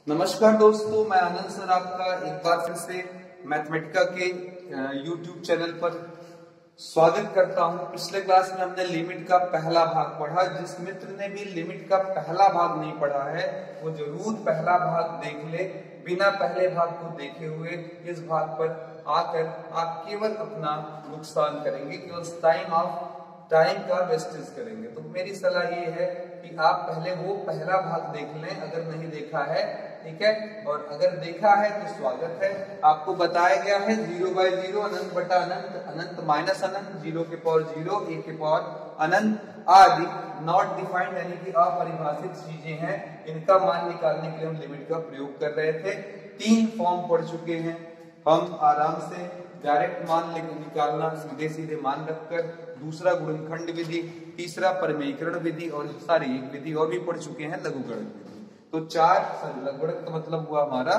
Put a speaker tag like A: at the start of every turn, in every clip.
A: नमस्कार दोस्तों, मैं आनंद सर आपका एक बार फिर से मैथमेटिका के YouTube चैनल पर स्वागत करता हूं। पिछले क्लास में हमने लिमिट का पहला भाग पढ़ा। जिस मित्र ने भी लिमिट का पहला भाग नहीं पढ़ा है वो जरूर पहला भाग देख ले। बिना पहले भाग को देखे हुए इस भाग पर आकर आप केवल अपना नुकसान करेंगे, केवल टाइम का वेस्टेज करेंगे। तो मेरी सलाह ये है कि आप पहले वो पहला भाग देख लें अगर नहीं देखा है, ठीक है। और अगर देखा है तो स्वागत है। आपको बताया गया है 0/0 अनंत बटा अनंत, अनंत माइनस अनंत, 0 के पावर 0, 1 के पावर अनंत आदि नॉट डिफाइंड यानी कि अपरिभाषित चीजें हैं। इनका मान निकालने के लिए हम लिमिट का प्रयोग कर रहे थे। 3 फॉर्म पढ़ चुके हैं हम आराम से। डायरेक्ट मान निकालना, सीधे सीधे मान रखकर, दूसरा गुणनखंड विधि, तीसरा परमेयीकरण विधि और सारी एक विधि और भी पढ़ चुके हैं, लघुगणक विधि। तो 4 लघुगणक का मतलब हुआ हमारा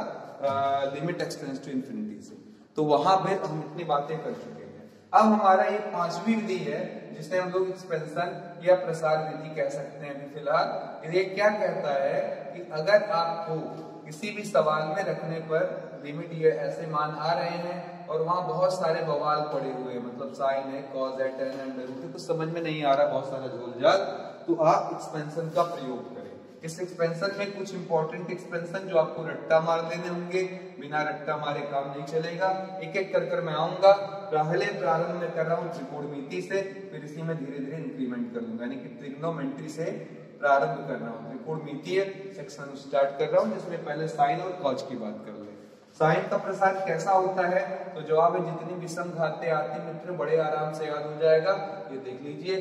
A: लिमिट एक्सटेंड्स टू इंफिनिटी से। तो वहां पे हम इतनी बातें कर चुके हैं। अब हमारा ये 5वीं विधि है जिसे हम लोग एक्सपेंशन या प्रसार विधि कह सकते हैं अभी फिलहाल। ये क्या कहता है कि अगर आपको किसी भी सवाल में रखने पर लिमिट ये ऐसे मान आ रहे हैं और वहां बहुत सारे बवाल पड़े हुए हैं, मतलब साइन है, कॉस है, टेन है, अंडर रूट है, कुछ समझ में नहीं आ रहा, बहुत सारा झोलझाल, तो आप एक्सपेंशन का प्रयोग करें। इस एक्सपेंशन में कुछ इंपॉर्टेंट एक्सपेंशन जो आपको रट्टा मार देने होंगे, बिना रट्टा मारे काम नहीं चलेगा। एक एक कर मैं आऊंगा। पहले प्रारंभ में कर रहा हूँ त्रिकोणमिति से, फिर इसी में धीरे धीरे इंक्रीमेंट कर लूंगा, यानी कि ट्रिग्नोमेट्री से प्रारंभ कर रहा हूँ। त्रिकोणमितीय सेक्शन स्टार्ट कर रहा हूँ जिसमें पहले साइन और कॉज की बात कर ले। साइन का प्रसार कैसा होता है तो जवाब है जितनी विषम घातें आती मित्र बड़े आराम से याद हो जाएगा। ये देख लीजिए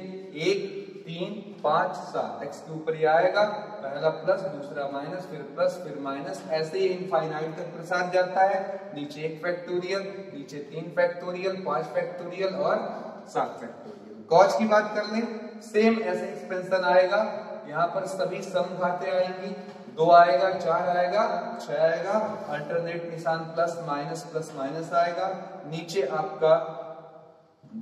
A: 1, 3, 5, 7 x के ऊपर ये आएगा, पहला प्लस, दूसरा माइनस, फिर प्लस, फिर माइनस, ऐसे ही इनफाइनाइट तक प्रसार जाता है। नीचे 1 फैक्टोरियल, नीचे 3 फैक्टोरियल, 5 फैक्टोरियल और 7 फैक्टोरियल। कॉज की बात कर लें, सेम ऐसे एक्सपेंशन आएगा। यहाँ पर सभी सम घातें आएंगी, 2 आएगा, 4 आएगा, 6 आएगा, अल्टरनेट निशान प्लस माइनस आएगा। नीचे आपका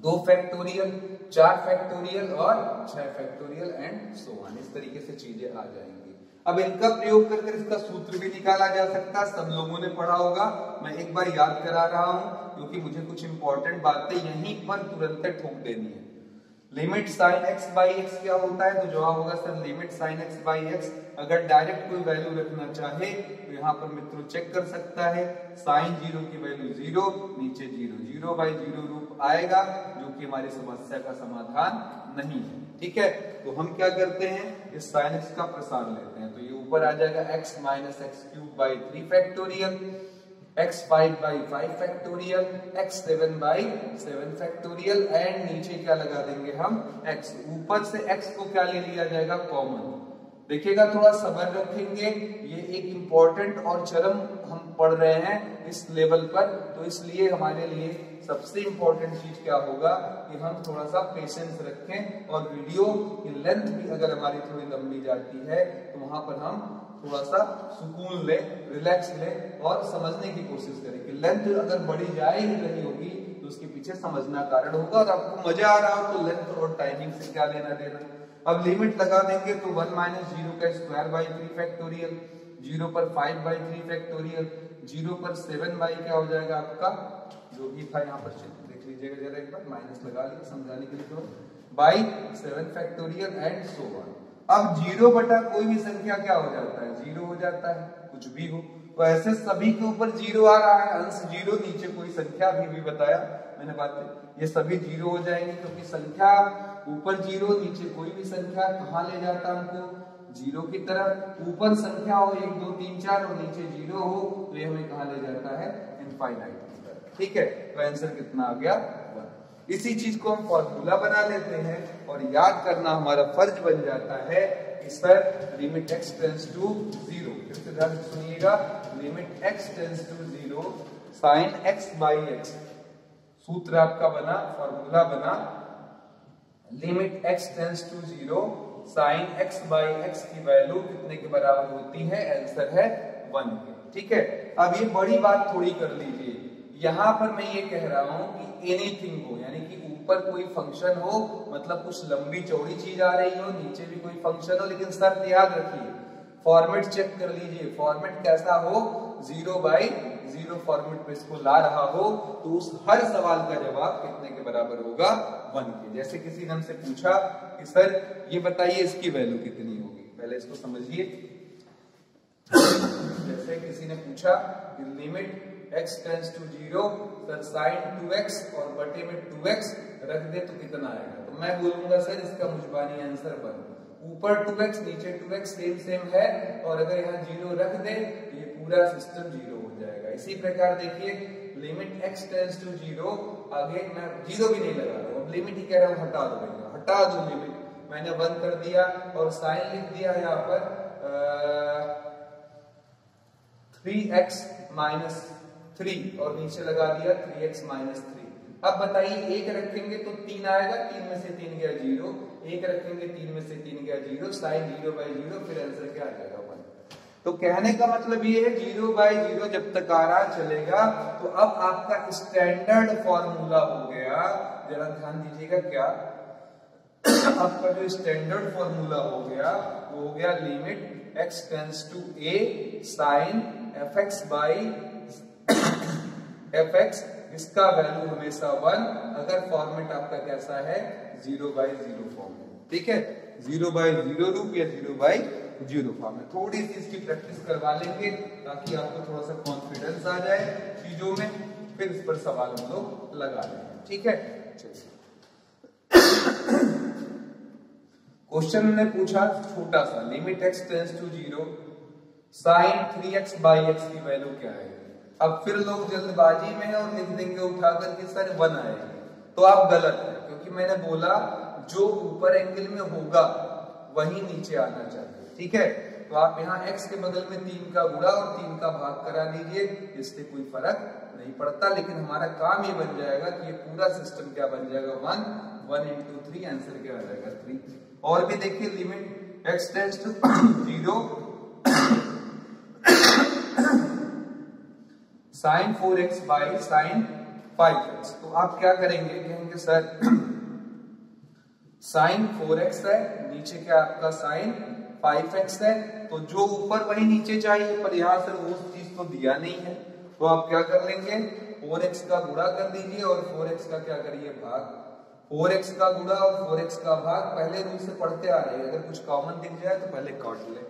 A: 2 फैक्टोरियल, 4 फैक्टोरियल और 6 फैक्टोरियल एंड सो ऑन। इस तरीके से चीजें आ जाएंगी। अब इनका प्रयोग करके इसका सूत्र भी निकाला जा सकता है, सब लोगों ने पढ़ा होगा। मैं एक बार याद करा रहा हूं क्योंकि मुझे कुछ इंपॉर्टेंट बातें यहीं पर तुरंत ठोक देनी है। Limit sine x by x क्या होता है तो जवाब होगा sir limit sine x by x. अगर डायरेक्ट कोई वैल्यू रखना चाहे तो यहाँ पर मित्रों चेक कर सकता है। साइन 0 की वैल्यू 0, नीचे 0, 0/0 रूप आएगा जो कि हमारी समस्या का समाधान नहीं है, ठीक है। तो हम क्या करते हैं, इस साइन x का प्रसार लेते हैं। तो ये ऊपर आ जाएगा x minus x cube by 3 factorial, x5/5 factorial, x7/7 factorial and नीचे क्या लगा देंगे हम x। ऊपर से x को क्या ले लिया जाएगा, कॉमन। देखिएगा, थोड़ा सब्र रखेंगे, ये एक इंपॉर्टेंट और चरम हम पढ़ रहे हैं इस लेवल पर, तो इसलिए हमारे लिए सबसे इंपॉर्टेंट चीज क्या होगा कि हम थोड़ा सा पेशेंस रखें और वीडियो की लेंथ भी अगर हमारी थोड़ी लंबी जाती है तो वहां पर हम थोड़ा सा सुकून ले, रिलैक्स ले और समझने की कोशिश करें कि लेंथ अगर बढ़ी जाए ही रही होगी तो उसके पीछे समझना कारण होगा। और आपको मजा आ रहा हो तो लेंथ और टाइमिंग से क्या लेना देना। अब लिमिट लगा देंगे तो 1 माइनस 0 का स्क्वायर बाई 3 फैक्टोरियल, 0 पर 5/3 फैक्टोरियल, 0 पर 7 बाई क्या हो जाएगा आपका, जो भी था यहाँ पर देख लीजिएगा जरा एक बार, माइनस लगा लिया समझाने के लिए, तो by 7 factorial and so on. अब 0 बटा कोई भी संख्या क्या हो जाता है, 0 हो जाता है, कुछ भी हो। तो ऐसे सभी के ऊपर 0 आ रहा है, अंश 0, नीचे कोई संख्या भी बताया मैंने बातें, ये सभी 0 हो जाएंगे क्योंकि संख्या ऊपर 0, नीचे कोई भी संख्या कहाँ ले जाता है हमको, 0 की तरफ। ऊपर संख्या हो 1, 2, 3, 4 और नीचे 0 हो तो ये हमें कहाँ ले जाता है, इनफाइनाइट की तरफ, ठीक है। तो आंसर कितना आ गया, 1। इसी चीज को हम फॉर्मूला बना लेते हैं और याद करना हमारा फर्ज बन जाता है कि sir limit x tends to 0, फिर से ध्यान से सुनिएगा, limit x tends to 0 sine x by x. सूत्र आपका बना, फॉर्मूला बना, limit x tends to 0 sine x by x की वैल्यू कितने के बराबर होती है, आंसर है 1 के, ठीक है। अब ये बड़ी बात थोड़ी कर लीजिए, यहां पर मैं ये कह रहा हूं कि एनीथिंग हो, यानी कि ऊपर कोई फंक्शन हो, मतलब कुछ लंबी चौड़ी चीज आ रही हो, नीचे भी कोई फंक्शन हो, लेकिन शर्त याद रखिए फॉर्मेट चेक कर लीजिए, फॉर्मेट कैसा हो, 0/0 फॉर्मेट पे इसको ला रहा हो तो उस हर सवाल का जवाब कितने के बराबर होगा, 1 के। जैसे किसी ने हमसे पूछा कि सर ये बताइए इसकी वैल्यू कितनी होगी, पहले इसको समझिए। जैसे किसी ने पूछा कि limit x tends to 0 sir sin 2x और बटे में 2x रख दे तो कितना आएगा, तो मैं बोलूंगा सर इसका मुजबानी आंसर 1, ऊपर 2x नीचे 2x सेम है, और अगर यहाँ 0 रख दे तो ये पूरा सिस्टम 0 हो जाएगा। इसी प्रकार देखिए लिमिट x टेंड्स टू 0, आगे मैं 0 भी नहीं लगा रहा हूँ, अब लिमिट ही कह रहा हूँ हटा दो भैया, हटा दो लिमिट, मैंने 1 कर दिया और साइन लिख दिया यहाँ पर 3x माइनस 3 और नीचे लगा दिया 3x माइनस 3। अब बताइए 1 रखेंगे तो 3 आएगा, 3 में से 3 गया 0, 1 रखेंगे 3 में से 3 गया 0, साइन 0/0, फिर आंसर क्या आ जाएगा 1। तो कहने का मतलब ये है 0/0 जब तक आ रहा चलेगा। तो अब आपका स्टैंडर्ड फॉर्मूला हो गया, जरा ध्यान दीजिएगा क्या आपका जो स्टैंडर्ड फॉर्मूला हो गया वो हो गया limit x tends to a sin fx by fx, इसका वैल्यू हमेशा 1 अगर फॉर्मेट आपका कैसा है 0/0 फॉर्म है, ठीक है, 0/0 रूप या 0/0 फॉर्म है। थोड़ी सी इसकी प्रैक्टिस करवा लेंगे ताकि आपको थोड़ा सा कॉन्फिडेंस आ जाए चीजों में, फिर इस पर सवाल हम लोग लगा लेंगे, ठीक है। चलिए क्वेश्चन ने पूछा छोटा सा, limit x tends to 0 sin 3x/x की वैल्यू क्या है। अब फिर लोग जल्दबाजी में है और लिख देंगे उठाकर के सर 1 आएगा, तो आप गलत है, क्योंकि मैंने बोला जो ऊपर एंगल में होगा वही नीचे आना चाहिए, ठीक है। तो आप यहाँ x के बगल में 3 का गुणा और 3 का भाग करा लीजिए, इससे कोई फर्क नहीं पड़ता, लेकिन हमारा काम ये बन जाएगा कि ये पूरा सिस्टम क्या बन जाएगा 1 into 3, आंसर क्या आ जाएगा 3। और भी देखिए limit x tends to 0 sin 4x by sin 5x, तो आप क्या करेंगे, कहेंगे सर sin 4x है, नीचे क्या आपका sin 5x है, तो जो ऊपर वही नीचे चाहिए, पर यहाँ सर वो चीज तो दिया नहीं है, तो आप क्या कर लेंगे 4x का गुणा कर दीजिए और 4x का क्या करिए भाग, 4x का गुणा और 4x का भाग पहले रूल से पढ़ते आ रहे हैं, अगर कुछ कॉमन दिख जाए तो पहले काट ले।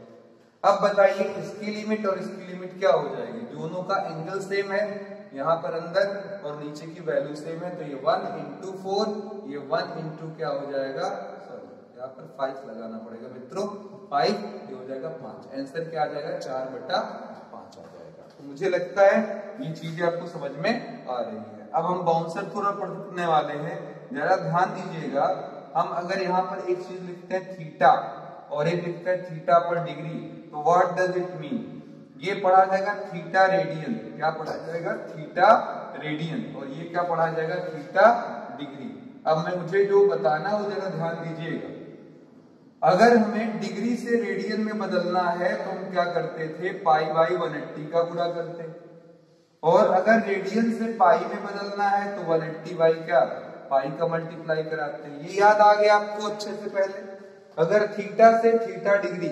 A: अब बताइए इसकी लिमिट और इसकी लिमिट क्या हो जाएगी, दोनों का एंगल सेम है, यहाँ पर अंदर और नीचे की वैल्यू सेम है, तो ये 1 into 4, ये 1 into क्या हो जाएगा, सॉरी यहाँ पर 5 लगाना पड़ेगा मित्रों, 5, ये हो जाएगा 5, आंसर क्या आ जाएगा 4/5 आ जाएगा। तो मुझे लगता है ये चीजें आपको समझ में आ रही है। अब हम बाउंसर थोड़ा पढ़ने वाले हैं, जरा ध्यान दीजिएगा। हम अगर यहाँ पर एक चीज लिखते हैं थीटा और एक लिखते हैं थीटा पर डिग्री, तो व्हाट डज इट मीन, ये पढ़ा जाएगा थीटा रेडियन, क्या पढ़ा जाएगा थीटा रेडियन, और ये क्या पढ़ा जाएगा थीटा डिग्री। अब मैं मुझे जो बताना है वो जरा ध्यान दीजिएगा। अगर हमें डिग्री से रेडियन में बदलना है तो हम क्या करते थे, π/180 का गुणा करते, और अगर रेडियन से पाई में बदलना है तो 180 क्या पाई का मल्टीप्लाई कराते हैं। ये याद आ गया आपको अच्छे से पहले। अगर थीटा से थीटा डिग्री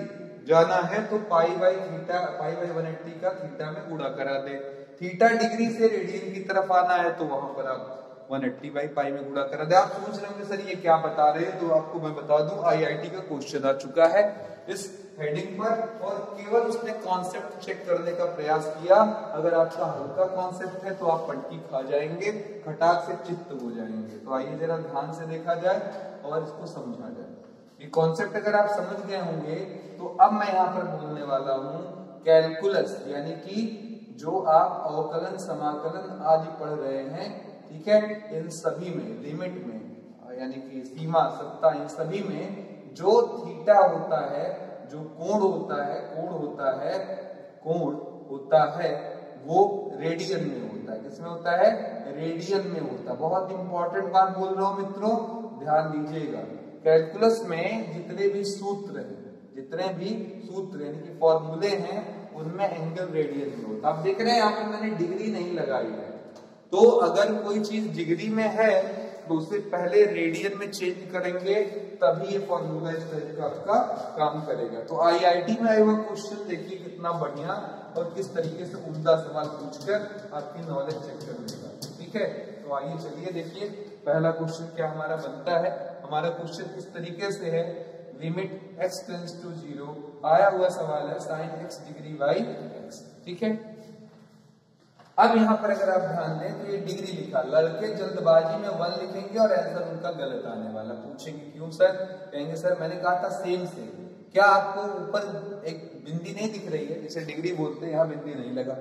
A: जाना है तो π/180 का थीटा में गुणा करा दे। थीटा डिग्री से रेडियन की तरफ आना है तो वहां पर आप 180/π में गुणा करा दे। आप सोच रहे होंगे सर ये क्या बता रहे हैं, तो आपको मैं बता दूं IIT का क्वेश्चन आ चुका है इस हेडिंग पर, और केवल उसने कॉन्सेप्ट चेक करने का प्रयास किया। अगर आपका हल्का कॉन्सेप्ट है तो आप पटकी खा जाएंगे, खटाक से चित्त हो जाएंगे। तो आइए जरा ध्यान से देखा जाए और इसको समझा जाए। ये कॉन्सेप्ट अगर आप समझ गए होंगे तो अब मैं यहाँ पर बोलने वाला हूँ कैलकुलस, यानी कि जो आप अवकलन समाकलन आदि पढ़ रहे हैं, ठीक है, इन सभी में लिमिट में यानी कि सीमा सत्ता, इन सभी में जो थीटा होता है, जो कोण होता है वो रेडियन में होता है। किसमें होता है, रेडियन में होता है। बहुत इंपॉर्टेंट बात बोल रहा हूं मित्रों, ध्यान दीजिएगा। कैलकुलस में जितने भी सूत्र यानी कि फॉर्मूले हैं, उनमें एंगल रेडियन में होता है। आप देख रहे हैं यहाँ पर मैंने डिग्री नहीं लगाई है, तो अगर कोई चीज डिग्री में है तो उसे पहले रेडियन में चेंज करेंगे तभी ये फॉर्मूला इस तरह का आपका काम करेगा। तो आईआईटी में आया हुआ क्वेश्चन देखिए कितना बढ़िया और किस तरीके से उम्दा सवाल पूछकर आपकी नॉलेज चेक कर लेगा। ठीक है, तो आइए चलिए देखिए पहला क्वेश्चन क्या हमारा बनता है। हमारा क्वेश्चन इस तरीके से है, लिमिट x टेंड्स टू 0, आया हुआ सवाल है sin x degree by x। ठीक है, अब यहाँ पर अगर आप ध्यान दें तो ये डिग्री लिखा, लड़के जल्दबाजी में 1 लिखेंगे और आंसर उनका गलत आने वाला। पूछेंगे क्यों सर? कहेंगे सर मैंने कहा था सेम से, क्या आपको ऊपर एक बिंदी नहीं दिख रही है जिसे डिग्री बोलते हैं, यहाँ बिंदी नहीं लगा,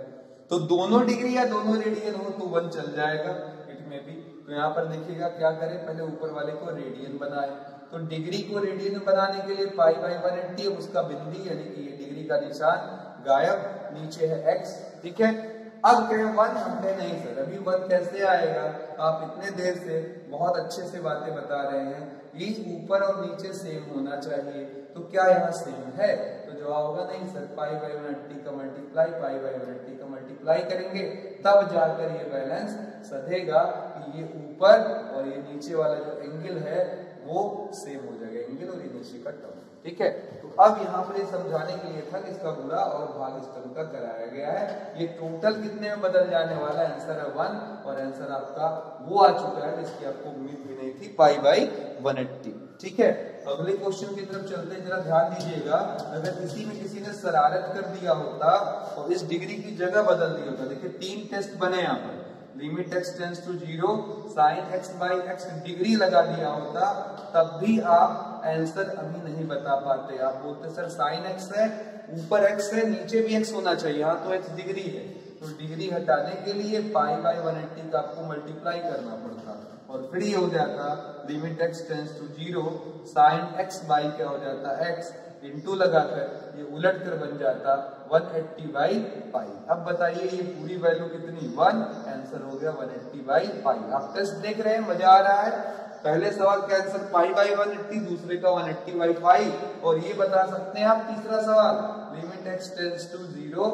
A: तो दोनों डिग्री या दोनों रेडियन हो तो 1 चल जाएगा इट में भी। तो यहाँ पर देखिएगा क्या करें, पहले ऊपर वाले को रेडियन बनाए, तो डिग्री को रेडियन बनाने के लिए पाई बाई 180, उसका बिंदी यानी कि ये डिग्री का निशान गायब, नीचे है x। ठीक है, अब कहें 1, हमने नहीं सर अभी 1 कैसे आएगा, आप इतने देर से बहुत अच्छे से बातें बता रहे हैं, ये ऊपर और नीचे सेम होना चाहिए, तो क्या यहाँ सेम है? तो जवाब होगा नहीं सर, पाई बाई 180 का मल्टीप्लाई पाई बाई 180 का मल्टीप्लाई करेंगे तब जाकर ये बैलेंस सधेगा कि ये ऊपर और ये नीचे वाला जो एंगल है वो सेम हो जाएगा, एंगल और ये नीचे का टर्म। ठीक है, तो अब यहाँ पर ये समझाने के लिए था कि इसका गुणा और भाग इस टर्म का कराया गया है। ये टोटल कितने में बदल जाने वाला है? आंसर है 1 और आंसर आपका वो आ चुका है जिसकी आपको उम्मीद भी नहीं थी, पाई बाई 180। ठीक है, अगले क्वेश्चन की तरफ चलते हैं, जरा ध्यान दीजिएगा। अगर किसी ने शरारत कर दिया होता और इस डिग्री की जगह बदल दी होता, देखिए 3 टेस्ट बने यहाँ पर, limit x tends to 0, sin x by x degree लगा दिया होता, तब भी आप आंसर अभी नहीं बता पाते। आप बोलते सर sin x है, ऊपर x है, नीचे भी x होना चाहिए, यहाँ तो x डिग्री है, तो डिग्री हटाने के लिए पाई बाई 180 का आपको मल्टीप्लाई करना पड़ता और फिर ये हो जाता limit x tends to 0, sin x by क्या हो जाता x, इंटू लगाकर ये उलट कर बन जाता 180 बाई पाई। अब बताइए ये पूरी वैल्यू कितनी? 1, आंसर हो गया 180 बाई पाई। आप टेस्ट देख रहे हैं, मजा आ रहा है। पहले सवाल का आंसर पाई बाई 180, दूसरे का 180 बाई पाई, और ये बता सकते हैं आप तीसरा सवाल, limit x tends to 0,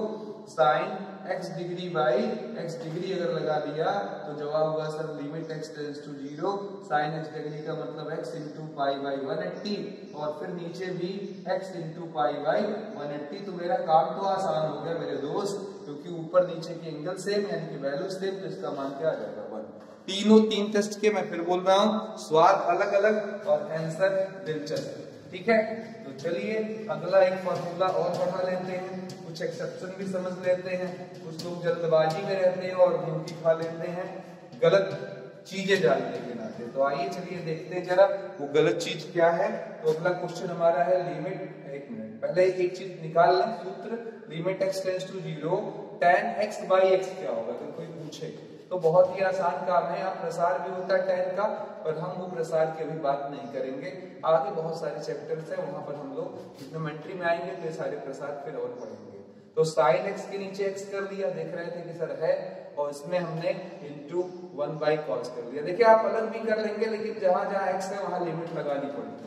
A: sine x degree by x degree अगर लगा दिया तो जवाब होगा sir limit x tends to 0, sine x degree का मतलब x इंटू पाई बाई 180, और फिर नीचे भी x इंटू पाई बाई 180। तो मेरा काम तो आसान हो गया मेरे दोस्त, क्योंकि ऊपर नीचे के एंगल सेम यानी कि वैल्यू सेम, तो इसका मान क्या आ जाएगा 1। तीनों 3 टेस्ट के मैं फिर बोल रहा हूँ, स्वाद अलग अलग और आंसर दिलचस्प। ठीक है, तो चलिए अगला एक फॉर्मूला और बढ़ा लेते हैं, कुछ एक्सेप्शन भी समझ लेते हैं। कुछ लोग जल्दबाजी में रहते हैं और धमकी खा लेते हैं गलत चीजें जानने के नाते। तो आइए चलिए देखते हैं जरा वो गलत चीज क्या है। तो अगला क्वेश्चन हमारा है लिमिट, एक मिनट पहले एक चीज निकाल लें, सूत्र limit x tends to 0, tan x by x क्या होगा? अगर कोई पूछे तो बहुत ही आसान काम है, यहाँ प्रसार भी होता है tan का, पर हम वो प्रसार की अभी बात नहीं करेंगे, आगे बहुत सारे चैप्टर्स हैं वहां पर हम लोग ट्रिग्नोमेट्री में आएंगे तो ये सारे प्रसार फिर और पढ़ेंगे। तो sin x के नीचे x कर दिया, देख रहे थे कि सर है, और इसमें हमने इंटू 1 बाई कॉस कर दिया। देखिए आप अलग भी कर लेंगे, लेकिन जहां जहां x है वहां लिमिट लगानी पड़ती है।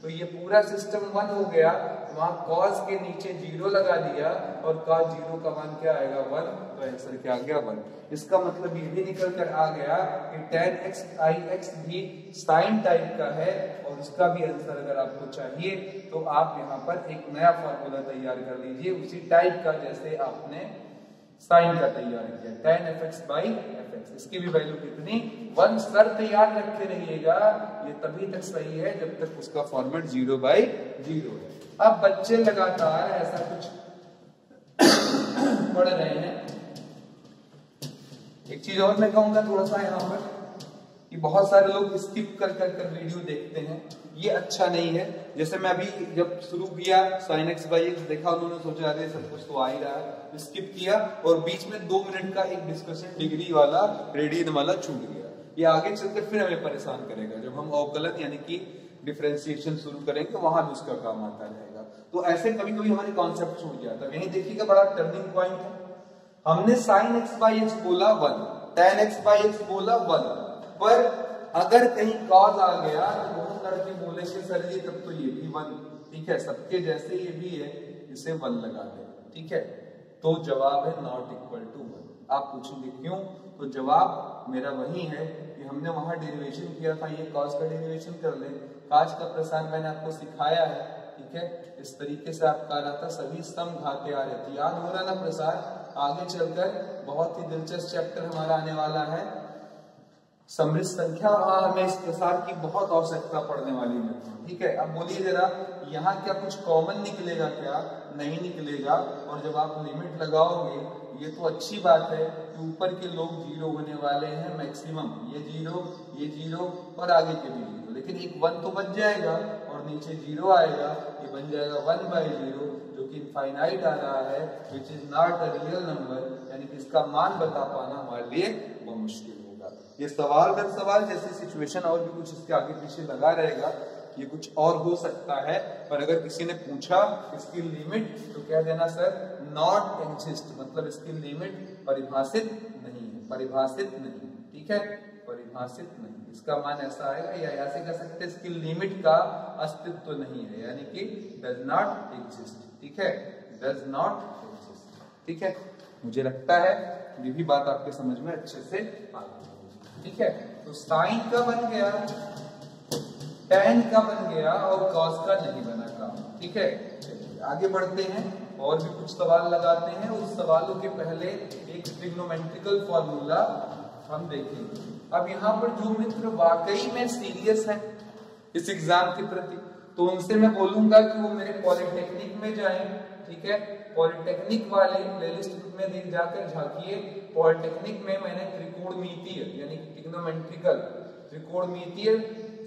A: तो ये पूरा सिस्टम 1 हो गया, वहां cos के नीचे 0 लगा दिया और cos 0 का मान क्या आएगा 1, तो आंसर क्या आ गया 1। इसका मतलब ये भी निकल कर आ गया कि tan x i x भी साइन टाइप का है, और इसका भी आंसर अगर आपको चाहिए तो आप यहाँ पर एक नया फॉर्मूला तैयार कर लीजिए उसी टाइप का जैसे आपने साइन का तैयार किया, tan fx बाई fx। इसकी भी वैल्यू कितनी 1। शर्त याद रखे रहिएगा, ये तभी तक सही है जब तक उसका फॉर्मेट 0 बाई 0 है। अब बच्चे लगातार ऐसा कुछ पढ़ रहे हैं। एक चीज और मैं कहूंगा थोड़ा सा यहाँ पर, कि बहुत सारे लोग स्किप कर वीडियो देखते हैं, ये अच्छा नहीं है। जैसे मैं अभी जब शुरू किया sin x बाई x देखा, उन्होंने सोचा अरे सब कुछ तो आ ही रहा है, स्किप किया और बीच में 2 मिनट का एक डिस्कशन डिग्री वाला रेडियन वाला छूट गया। ये आगे चलकर फिर हमें परेशान करेगा, जब हम अवकलन यानी कि डिफरेंशिएशन शुरू करेंगे वहां भी उसका काम आता रहेगा। तो ऐसे कभी कभी हमारे कॉन्सेप्ट छूट जाता है। यही देखिएगा बड़ा टर्निंग पॉइंट है, हमने sin x बाई x बोला 1, tan x बाई x बोला 1, पर अगर कहीं cos आ गया तो बहुत लड़के बोलेंगे सर जी तब तो ये भी 1, ठीक है, सबके जैसे ये भी है, इसे 1 लगा दे, ठीक है। तो जवाब है नॉट इक्वल टू 1। आप पूछेंगे क्यों? तो जवाब मेरा वही है कि हमने वहां डेरिवेशन किया था, ये cos का डेरिवेशन कर ले कांच का प्रसार मैंने आपको सिखाया है, ठीक है। इस तरीके से आपका आ रहा था, सभी समघाते आ रहे थे। याद हो रहा ना प्रसार? आगे चलकर बहुत ही दिलचस्प चैप्टर हमारा आने वाला है समृद्ध संख्या, वहां हमें इस प्रसार की बहुत आवश्यकता पड़ने वाली है, ठीक है। अब बोलिए जरा, यहाँ क्या कुछ कॉमन निकलेगा? क्या नहीं निकलेगा। और जब आप लिमिट लगाओगे, ये तो अच्छी बात है कि ऊपर के लोग जीरो होने वाले हैं मैक्सिमम, ये जीरो और आगे के भी जीरो, लेकिन एक 1 तो बच जाएगा और नीचे जीरो आएगा, ये बन जाएगा 1/0, जो कि इनफाइनाइट आ रहा है, which is not a real number, यानी कि इसका मान बता पाना हमारे लिए बहुत मुश्किल होगा। ये सवाल दर सवाल जैसी सिचुएशन और भी कुछ इसके आगे पीछे लगा रहेगा, ये कुछ और हो सकता है, पर अगर किसी ने पूछा इसकी लिमिट तो कह देना सर नॉट एग्जिस्ट, मतलब इसकी लिमिट परिभाषित नहीं है, परिभाषित नहीं, ठीक है, परिभाषित नहीं। इसका मान ऐसा आएगा, या ऐसे कह सकते हैं इसकी लिमिट का अस्तित्व नहीं है, यानी कि डज नॉट एग्जिस्ट, ठीक है, डज नॉट एग्जिस्ट, ठीक है। मुझे लगता है ये भी बात आपके समझ में अच्छे से आ गई, ठीक है। तो साइन का बन गया, tan का बन गया और cos का नहीं बना काम, ठीक है। आगे बढ़ते हैं और भी कुछ सवाल लगाते हैं। उस सवालों के पहले एक ट्रिग्नोमेट्रिकल फॉर्मूला हम देखेंगे। अब यहाँ पर जो मित्र वाकई में सीरियस है इस एग्जाम के प्रति, तो उनसे मैं बोलूंगा कि वो मेरे पॉलिटेक्निक में जाएं, ठीक है। पॉलिटेक्निक वाले प्लेलिस्ट में देख जाकर झांकिए। पॉलिटेक्निक में मैंने त्रिकोणमितीय यानी ट्रिग्नोमेट्रिकल, त्रिकोणमितीय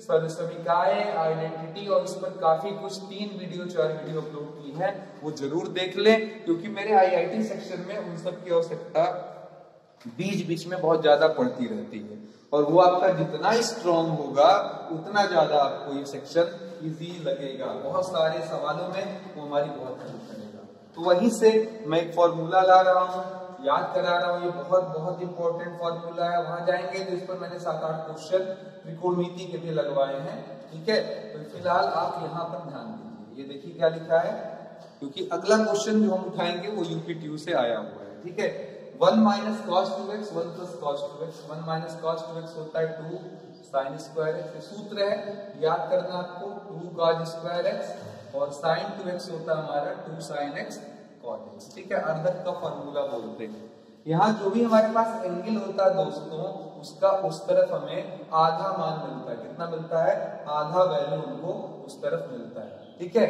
A: समीकाएं, आइडेंटिटी और इस पर काफी कुछ 3 वीडियो 4 वीडियो अपलोड की है, वो जरूर देख लें, क्योंकि मेरे आईआईटी सेक्शन में उन सब की आवश्यकता बीच बीच में बहुत ज्यादा पड़ती रहती है, और वो आपका जितना स्ट्रॉन्ग होगा उतना ज्यादा आपको ये सेक्शन इजी लगेगा। बहुत सारे सवालों में वो हमारी बहुत हेल्प करेगा। तो वहीं से मैं एक फॉर्मूला ला रहा हूँ, याद करा रहा हूँ, ये बहुत बहुत इंपॉर्टेंट फॉर्मूला है। वहां जाएंगे तो इस पर मैंने 7-8 क्वेश्चन त्रिकोणमिति के भी लगवाए हैं, ठीक है। तो फिलहाल आप यहाँ पर ध्यान दीजिए, ये देखिए क्या लिखा है, क्योंकि अगला क्वेश्चन जो हम उठाएंगे वो यूपीटीयू से आया हुआ है, ठीक है। 1 - cos 2x 1 + cos 2x, 1 - cos 2x होता है 2 sin स्क्वायर x, सूत्र है याद करना आपको, 2 cos स्क्वायर x और sin 2x होता है हमारा 2 sin x cos x, ठीक है। अर्धक का फॉर्मूला बोलते हैं। यहाँ जो भी हमारे पास एंगल होता है दोस्तों, उसका उस तरफ हमें आधा मान मिलता है। कितना मिलता है? आधा वैल्यू उनको उस तरफ मिलता है, ठीक है।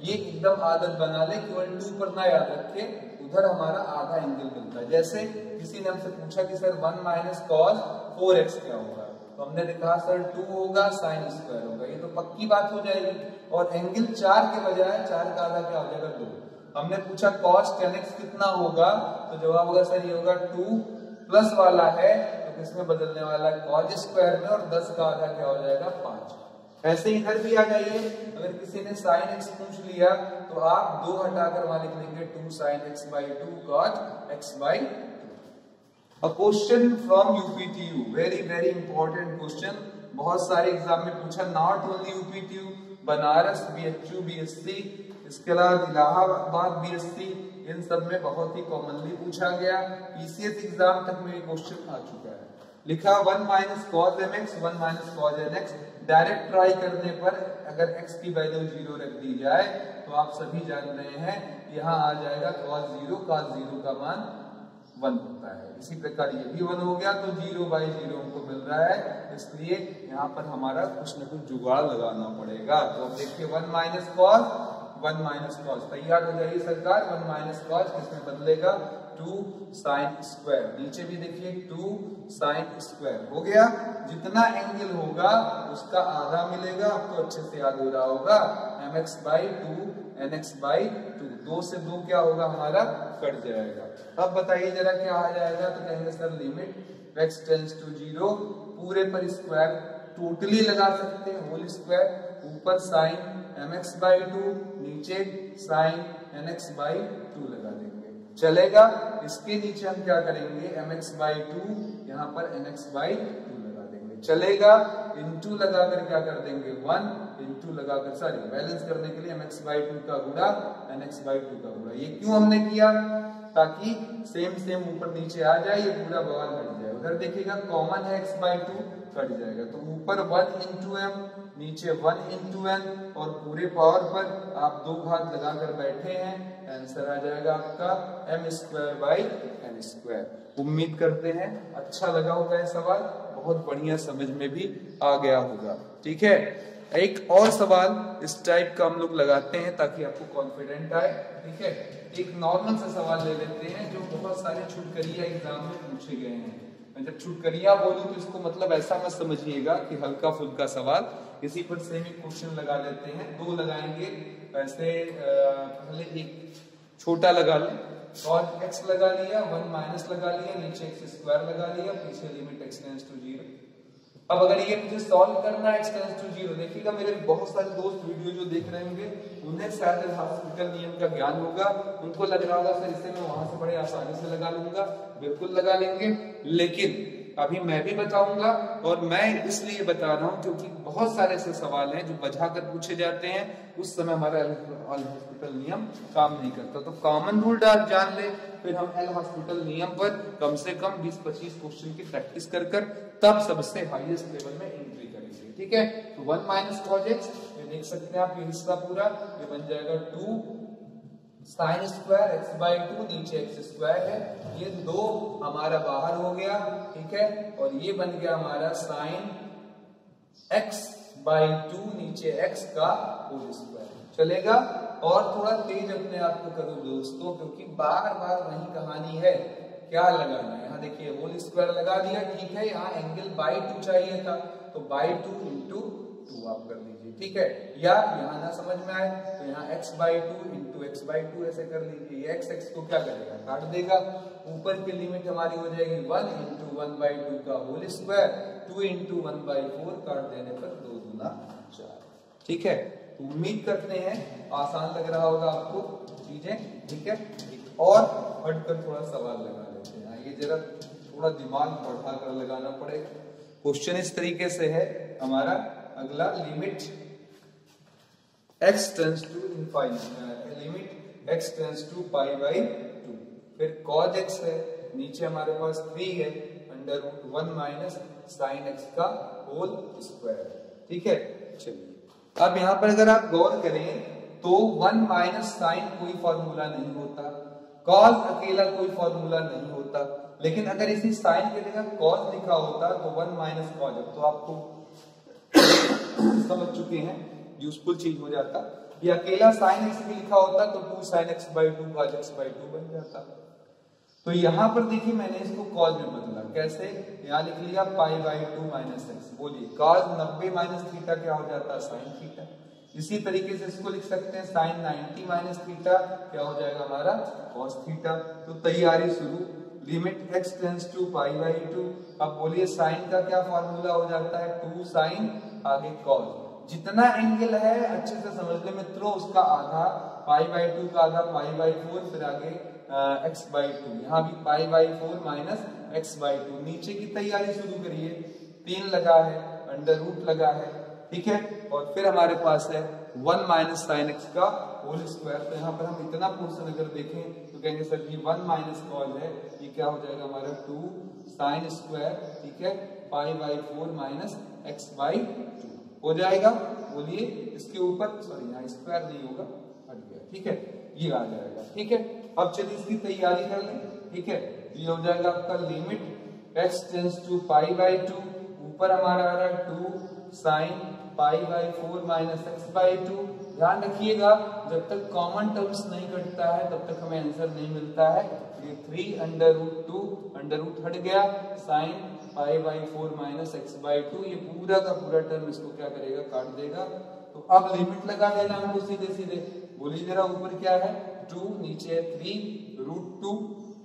A: ये एकदम आदत बना ले, केवल 2 पर ना याद रखे, उधर हमारा आधा एंगल मिलता है। जैसे किसी ने हमसे पूछा कि सर 1 - cos 4x क्या होगा, तो हमने कहा सर 2 होगा sin स्क्वायर होगा, ये तो पक्की बात हो जाएगी। और एंगल 4 के बजाय 4 का आधा क्या हो जाएगा 2। हमने पूछा cos 10x कितना होगा, तो जवाब होगा सर ये होगा 2 प्लस वाला है तो किसमें बदलने वाला है cos स्क्वायर में, और 10 का आधा क्या हो जाएगा 5। ऐसे इधर भी आ जाइए, अगर किसी ने sin x पूछ लिया तो आप 2 हटाकर वहां लिख लेंगे 2 sin x/2 cos x/2। A question from UPTU, very very important question, बहुत सारे एग्जाम में पूछा, not only UPTU, Banaras, BHU, BSc, इसके अलावा इलाहाबाद बीएससी, इन सब में बहुत ही कॉमनली पूछा गया। पीसीएस एग्जाम तक में ये क्वेश्चन आ चुका है। लिखा 1 - cos mx 1 - cos nx, direct try करने पर अगर x की वैल्यू 0 रख दी जाए तो आप सभी जान रहे हैं यहाँ आ जाएगा cos 0, cos 0 का मान 1 होता है। इसी प्रकार ये भी 1 हो गया, तो 0/0 हमको मिल रहा है, इसलिए यहाँ पर हमारा कुछ न कुछ जुगाड़ लगाना पड़ेगा। तो अब देखिए 1 - cos 1 - cos, तैयार हो जाइए सरकार। 1 - cos किसमें बदलेगा 2 sin स्क्वायर, नीचे भी देखिए 2 sin स्क्वायर हो गया। जितना एंगल होगा उसका आधा मिलेगा, आपको अच्छे से याद हो रहा होगा, mx/2 nx/2, 2 से 2 क्या होगा हमारा कट जाएगा। अब बताइए जरा क्या आ जाएगा, तो कहेंगे sir limit x tends to 0, पूरे पर स्क्वायर टोटली लगा सकते हैं, होल स्क्वायर, ऊपर sin mx/2, नीचे sin nx/2 लगा देंगे, चलेगा। इसके नीचे हम क्या करेंगे, mx/2 यहाँ पर nx/2 लगा देंगे, चलेगा। इनटू लगाकर क्या कर देंगे 1, इनटू लगाकर सॉरी बैलेंस करने के लिए mx/2 का गुणा nx/2 का गुणा। ये क्यों हमने किया, ताकि सेम ऊपर नीचे आ जाए, ये पूरा बवाल हट जाए। उधर देखिएगा कॉमन है x/2, कट जाएगा, तो ऊपर 1 × m, नीचे 1 इंटू एन और पूरे पावर पर आप 2 घात लगाकर बैठे हैं, आंसर आ जाएगा आपका m square by n square. उम्मीद करते हैं अच्छा लगा होगा ये सवाल, बहुत बढ़िया समझ में भी आ गया होगा। ठीक है, एक और सवाल इस टाइप का हम लोग लगाते हैं ताकि आपको कॉन्फिडेंट आए। ठीक है, एक नॉर्मल सा सवाल ले लेते हैं जो बहुत सारे छुटकरिया एग्जाम में पूछे गए हैं। मैं जब छुटकरिया बोलूं तो इसको मतलब ऐसा मत समझिएगा कि हल्का फुल्का सवाल, इसी पर सेम एक क्वेश्चन लगा लेते हैं, 2 लगाएंगे। वैसे पहले एक छोटा लगा लें, और x लगा लिया, 1 माइनस लगा लिया, नीचे x स्क्वायर लगा लिया, पीछे लिमिट x टेंड्स टू 0। अब अगर ये मुझे सॉल्व करना है x टेंड्स टू 0, देखिएगा मेरे बहुत सारे दोस्त वीडियो जो देख रहे होंगे उन्हें शायद एल हॉस्पिटल नियम का ज्ञान होगा, उनको लग रहा होगा सर इसे मैं वहां से बड़े आसानी से लगा लूंगा। बिल्कुल लगा लेंगे, लेकिन अभी मैं भी बताऊंगा, और मैं इसलिए बता रहा हूं क्योंकि बहुत सारे ऐसे सवाल हैं जो बजा कर पूछे जाते हैं, उस समय हमारा एल हॉस्पिटल नियम काम नहीं करता। तो कॉमन रूल जान ले, फिर हम एल हॉस्पिटल नियम पर कम से कम 20-25 क्वेश्चन की प्रैक्टिस कर तब सबसे हाईएस्ट लेवल में एंट्री करेंगे। ठीक है, तो 1 माइनस कॉस एक्स, ये देख सकते हैं आप, ये हिस्सा पूरा ये बन जाएगा 2 साइन स्क्वायर एक्स बाई 2, नीचे एक्स स्क्वायर है, ये 2 हमारा बाहर हो गया। ठीक है, और ये बन गया हमारा साइन एक्स बाई 2, नीचे एक्स का होल स्क्वायर। चलेगा, और थोड़ा तेज अपने आप को करो दोस्तों, क्योंकि बार बार वही कहानी है। क्या लगाना है, यहाँ देखिए होल स्क्वायर लगा दिया, ठीक है, यहाँ एंगल बाई 2 चाहिए था, तो बाई 2 इंटू 2 आप कर लीजिए। ठीक है, या यहाँ ना समझ में आए तो यहाँ x by 2 into x by 2 ऐसे कर लीजिए। ये x को क्या करेगा, काट देगा। ऊपर की लिमिट हमारी हो जाएगी 1 इंटू 1 बाई 2 का होल स्क्वायर, 2 इंटू 1 बाई 4, काट देने पर 2 दूना 4। ठीक है, तो उम्मीद करते हैं आसान लग रहा होगा आपको चीजें। ठीक है, और हटकर थोड़ा सवाल लगा लेते हैं, ये जरा थोड़ा दिमाग बढ़ा कर लगाना पड़ेगा। क्वेश्चन इस तरीके से है हमारा अगला, limit x tends to infinite, limit x tends to pi by 2, फिर cos x है, नीचे हमारे पास 3 है, under root 1 minus sine x का होल स्क्वायर। ठीक है, चलिए अब यहाँ पर अगर आप गौर करें तो 1 माइनस साइन कोई फॉर्मूला नहीं होता, cos अकेला कोई फॉर्मूला नहीं होता, लेकिन अगर इसी साइन के जगह cos लिखा होता तो 1 माइनस cos, अब तो आपको समझ चुके हैं, यूजफुल चीज हो जाता। ये अकेला साइन एक्स भी लिखा होता तो 2 sine x by 2 cos x by 2 बन जाता। तो यहाँ पर देखिए मैंने इसको cos में बदला, कैसे, यहाँ लिख लिया पाई बाई 2 माइनस एक्स। बोलिए cos 90 माइनस थीटा क्या हो जाता है, साइन थीटा। इसी तरीके से इसको लिख सकते हैं साइन 90 माइनस थीटा क्या हो जाएगा हमारा cos थीटा। तो तैयारी शुरू, limit x tends to pi by 2। अब बोलिए साइन का क्या फॉर्मूला हो जाता है, 2 साइन आगे cos। जितना एंगल है अच्छे से समझ ले मित्रों, उसका आधा पाई बाई 2 का आधा पाई बाई 4, फिर आगे x बाई 2, यहाँ भी पाई बाई 4 माइनस x बाई 2। नीचे की तैयारी शुरू करिए, 3 लगा है, अंडर रूट लगा है। ठीक है, और फिर हमारे पास है 1 माइनस साइन एक्स का होल स्क्वायर। तो यहाँ पर हम इतना पोर्शन अगर देखें तो कहेंगे सर ये 1 माइनस कॉस है, ये क्या हो जाएगा हमारा 2 साइन स्क्वायर। ठीक है, पाई बाई 4 माइनस एक्स बाई 2 हो जाएगा। बोलिए इसके ऊपर, सॉरी यहाँ स्क्वायर नहीं होगा, हट गया। ठीक है, ये आ जाएगा। ठीक है, अब चलिए इसकी तैयारी कर लें। ठीक है, ये हो जाएगा आपका limit x tends to pi by 2, ऊपर हमारा आ रहा है 2 sine pi by 4 minus x by 2। ध्यान रखिएगा जब तक कॉमन टर्म्स नहीं कटता है तब तक हमें आंसर नहीं मिलता है। ये 3 अंडर रूट 2, अंडर रूट हट गया, sign pi by 4 minus x by 2, ये पूरा का पूरा टर्म इसको क्या करेगा, काट देगा। तो अब लिमिट लगा देना हमको सीधे सीधे। बोलिए जरा ऊपर क्या है 2, नीचे 3 रूट 2।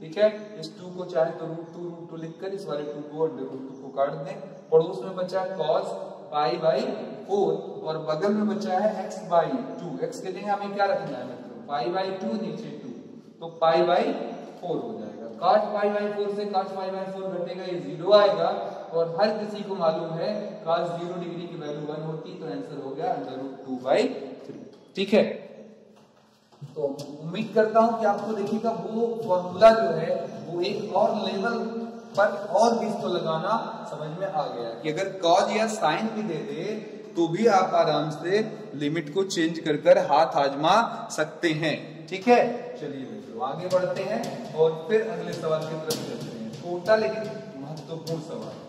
A: ठीक है, इस 2 को चाहे तो रूट 2 लिखकर इस वाले 2 को अंडर रूट 2 को काट दें। पड़ोस में बचा cos पाई बाई 4 और बगल में बचा है x बाई 2। x के जगह हमें क्या रखना है मित्रों, पाई बाई 2 नीचे 2, तो पाई बाई 4 हो जाएगा। cos पाई बाई 4 से cos पाई बाई 4 घटेगा, ये 0 आएगा। और हर किसी को मालूम है cos 0 डिग्री की वैल्यू 1 होती, तो आंसर हो गया अंडर रूट 2 बाई 3। ठीक है, तो उम्मीद करता हूं कि आपको देखिएगा वो फॉर्मूला जो है वो एक और लेवल पर और भी इसको लगाना समझ में आ गया कि अगर cos या sin भी दे दे तो भी आप आराम से लिमिट को चेंज कर हाथ आजमा सकते हैं। ठीक है, चलिए मित्रों आगे बढ़ते हैं और फिर अगले सवाल की तरफ चलते हैं। छोटा लेकिन महत्वपूर्ण सवाल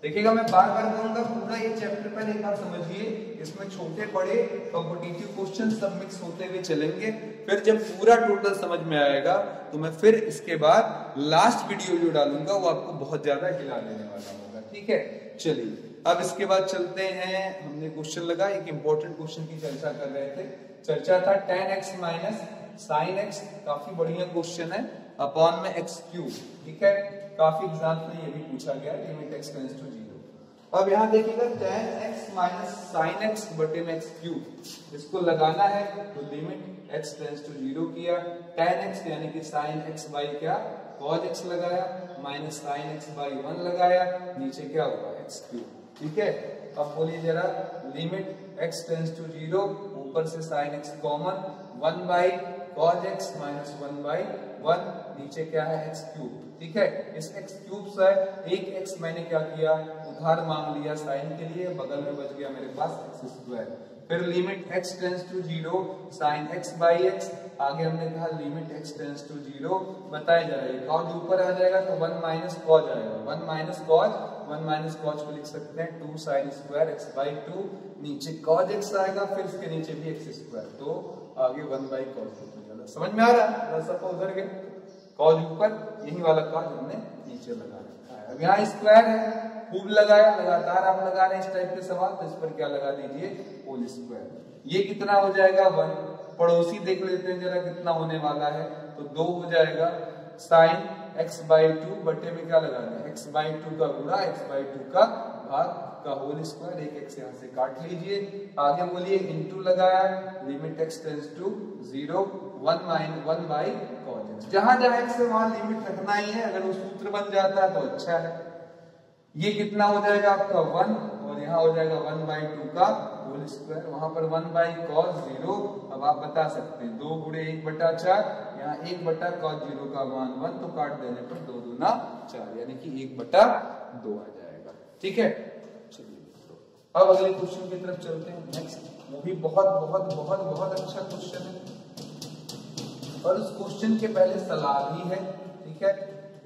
A: देखिएगा, मैं बार बार कहूंगा पूरा ये चैप्टर पहले एक बार समझिए, इसमें छोटे बड़े कॉम्पिटिटिव क्वेश्चन सब मिक्स होते हुए चलेंगे। फिर जब पूरा टोटल समझ में आएगा तो मैं फिर इसके बाद लास्ट वीडियो जो डालूंगा वो आपको बहुत ज्यादा हिला देने वाला होगा। ठीक है, चलिए अब इसके बाद चलते हैं। हमने क्वेश्चन लगा, एक इंपॉर्टेंट क्वेश्चन की चर्चा कर रहे थे। चर्चा था tan x minus sin x, काफी बढ़िया क्वेश्चन है, अपॉन में x क्यूब। ठीक है, काफी एग्जाम में ये भी पूछा गया, लिमिट x टेंड्स टू 0। अब यहाँ देखिएगा tan x minus sin x बटे में x क्यूब, इसको लगाना है तो लिमिट x टेंड्स टू 0 किया, tan x यानी कि sin x बाई क्या cos x लगाया, माइनस sin x बाई 1 लगाया, नीचे क्या होगा x क्यूब। ठीक है, अब बोलिए जरा लिमिट x टेंड्स टू 0, ऊपर से sin x common, 1 by cos x minus 1 by 1, नीचे क्या है x क्यूब। ठीक है, इस x क्यूब से एक x मैंने क्या किया उधार मांग लिया साइन के लिए, बगल में बच गया मेरे पास x स्क्वायर। फिर limit x tends to 0 sin x by x, आगे हमने कहा लिमिट x टेंड्स टू 0, बताया जा रहा है cos ऊपर आ जाएगा तो 1 माइनस cos आएगा, 1 माइनस cos को लिख सकते हैं 2 sin स्क्वायर x बाई 2, नीचे cos x आएगा, फिर इसके नीचे भी x स्क्वायर, तो आगे 1 बाई cos 2। समझ में आ रहा है, सब उधर गए, cos ऊपर, यही वाला cos हमने नीचे लगा रखा है। अब यहाँ स्क्वायर है, खूब लगाया, लगातार आप लगा रहे हैं इस टाइप के सवाल, तो इस पर क्या लगा दीजिए होल स्क्वायर। ये कितना हो जाएगा 1, पड़ोसी देख लेते हैं जरा कितना होने वाला है, तो 2 हो जाएगा sin x बाई 2 बटे में क्या लगा दें x बाई 2 का गुणा x बाई 2 का भाग का होल स्क्वायर, एक x यहाँ से काट लीजिए। आगे बोलिए इंटू लगाया, limit x tends to 0, 1 by cos x, जहां जहां x है वहां लिमिट रखना ही है, अगर वो सूत्र बन जाता है तो अच्छा है। ये कितना हो जाएगा आपका 1, और यहाँ हो जाएगा 1 बाई 2 का होल स्क्वायर, वहां पर 1 बाई cos 0। अब आप बता सकते हैं 2 गुणे 1 बटा 4, यहाँ 1 बटा cos 0 का मान 1, तो काट देने पर 2 दूना 4, यानी कि 1 बटा 2 आ जाएगा। ठीक है, चलिए अब अगले क्वेश्चन की तरफ चलते हैं। नेक्स्ट, वो भी बहुत बहुत बहुत बहुत अच्छा क्वेश्चन है, और उस क्वेश्चन के पहले सलाह भी है। ठीक है,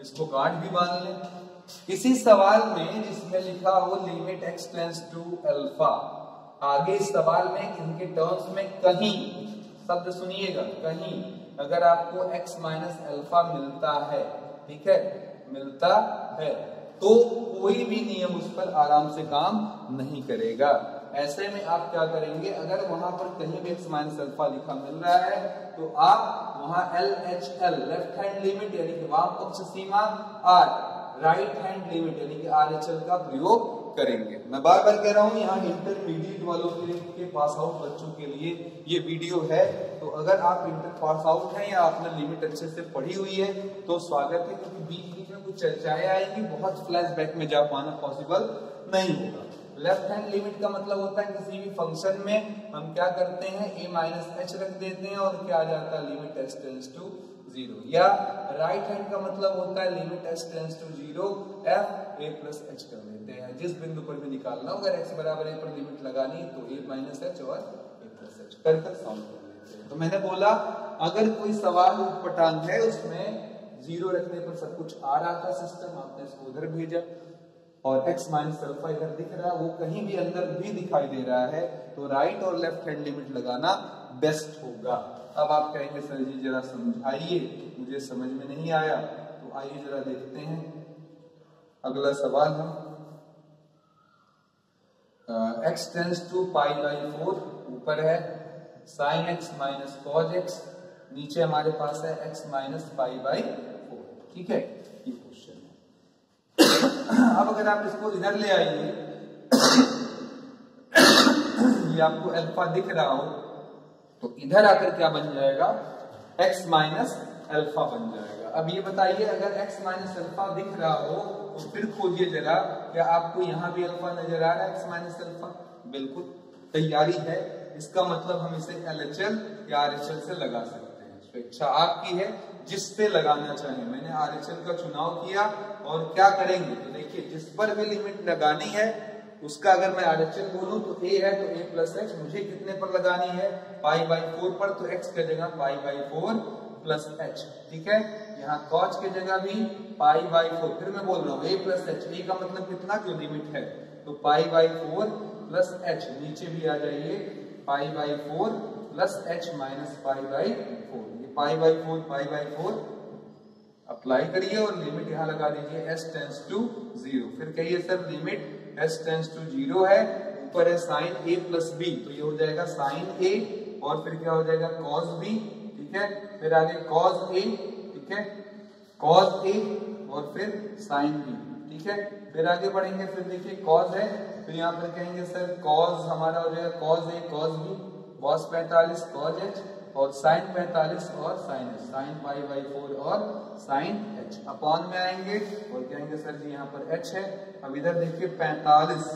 A: इसको गांठ भी बांध लें। किसी सवाल में जिसमें लिखा हो limit x tends to alpha, आगे इस सवाल में इनके टर्म्स में कहीं, शब्द सुनिएगा, कहीं अगर आपको x माइनस अल्फा मिलता है, ठीक है, मिलता है, तो कोई भी नियम उस पर आराम से काम नहीं करेगा। ऐसे में आप क्या करेंगे, अगर वहां पर कहीं भी x माइनस अल्फा लिखा मिल रहा है तो आप वहां LHL लेफ्ट हैंड लिमिट यानी कि वाम पक्ष सीमा, और राइट हैंड लिमिट यानी कि RHL का प्रयोग करेंगे। मैं बार बार कह रहा हूं, यहाँ इंटरमीडिएट वालों के पास आउट बच्चों के लिए ये वीडियो है, तो अगर आप इंटर पास आउट हैं या आपने लिमिट अच्छे से पढ़ी हुई है तो स्वागत है, क्योंकि बीच बीच में कुछ चर्चाएं आएंगी, बहुत फ्लैशबैक में जा पाना पॉसिबल नहीं होगा। लेफ्ट हैंड लिमिट का मतलब होता है किसी भी फंक्शन में हम क्या करते हैं a माइनस एच रख देते हैं और क्या आ जाता है लिमिट x टेंड्स टू 0, या राइट हैंड का मतलब होता है limit x tends to 0 f a plus h कर देते हैं, जिस बिंदु पर भी निकालना हो, अगर x बराबर a पर लिमिट लगानी तो a माइनस एच और a प्लस h कर सॉल्व कर लेते हैं। तो मैंने बोला अगर कोई सवाल उटपटांग है उसमें 0 रखने पर सब कुछ आ रहा था सिस्टम, आपने इसको उधर भेजा, और x माइनस अल्फा इधर दिख रहा है, वो कहीं भी अंदर भी दिखाई दे रहा है, तो राइट और लेफ्ट हैंड लिमिट लगाना बेस्ट होगा। अब आप कहेंगे सर जी जरा समझाइए, मुझे समझ में नहीं आया, तो आइए जरा देखते हैं। अगला सवाल है x tends to pi by 4, ऊपर है sin x minus cos x, नीचे हमारे पास है x माइनस पाई बाई 4। ठीक है, ये क्वेश्चन है। अब अगर आप इसको इधर ले आइए, ये आपको अल्फा दिख रहा हो, तो इधर आकर क्या बन जाएगा x माइनस अल्फा बन जाएगा। अब ये बताइए अगर x माइनस अल्फा दिख रहा हो तो फिर खोजिए जरा, क्या आपको यहाँ भी अल्फा नजर आ रहा है x माइनस अल्फा? बिल्कुल तैयारी है, इसका मतलब हम इसे LHL या RHL से लगा सकते हैं, स्वेच्छा आपकी है जिससे लगाना चाहिए। मैंने RHL का चुनाव किया, और क्या करेंगे तो देखिए जिस पर भी लिमिट लगानी है उसका अगर मैं RHL बोलूं तो a है तो a प्लस एक्स मुझे कितने पर लगानी है, पाई बाई 4 पर, तो x की जगह पाई बाई 4 प्लस एच। ठीक है, यहाँ कॉज की जगह भी पाई बाई 4, फिर मैं बोल रहा हूँ a प्लस एच, a का मतलब कितना, जो लिमिट है, तो पाई बाई 4 प्लस एच, नीचे भी आ जाइए पाई by 4 plus H minus pi by 4, ये पाई बाई 4 अप्लाई करिए और लिमिट यहाँ लगा दीजिए s टेंस टू 0। फिर कहिए sir limit s tends to 0 है, ऊपर है साइन a प्लस b, तो ये हो जाएगा साइन a और फिर क्या हो जाएगा कॉस b। ठीक है, फिर आगे कॉस a, ठीक है, कॉस a और फिर साइन b। ठीक है, फिर आगे बढ़ेंगे, फिर देखिए कॉस है, फिर यहाँ पर कहेंगे सर कॉस हमारा हो जाएगा cos a cos b, cos 45 cos h और साइन 45 और sine h, sine pi by 4 और साइन h, अपॉन में आएंगे और कहेंगे सर जी यहाँ पर h है। अब इधर देखिए 45,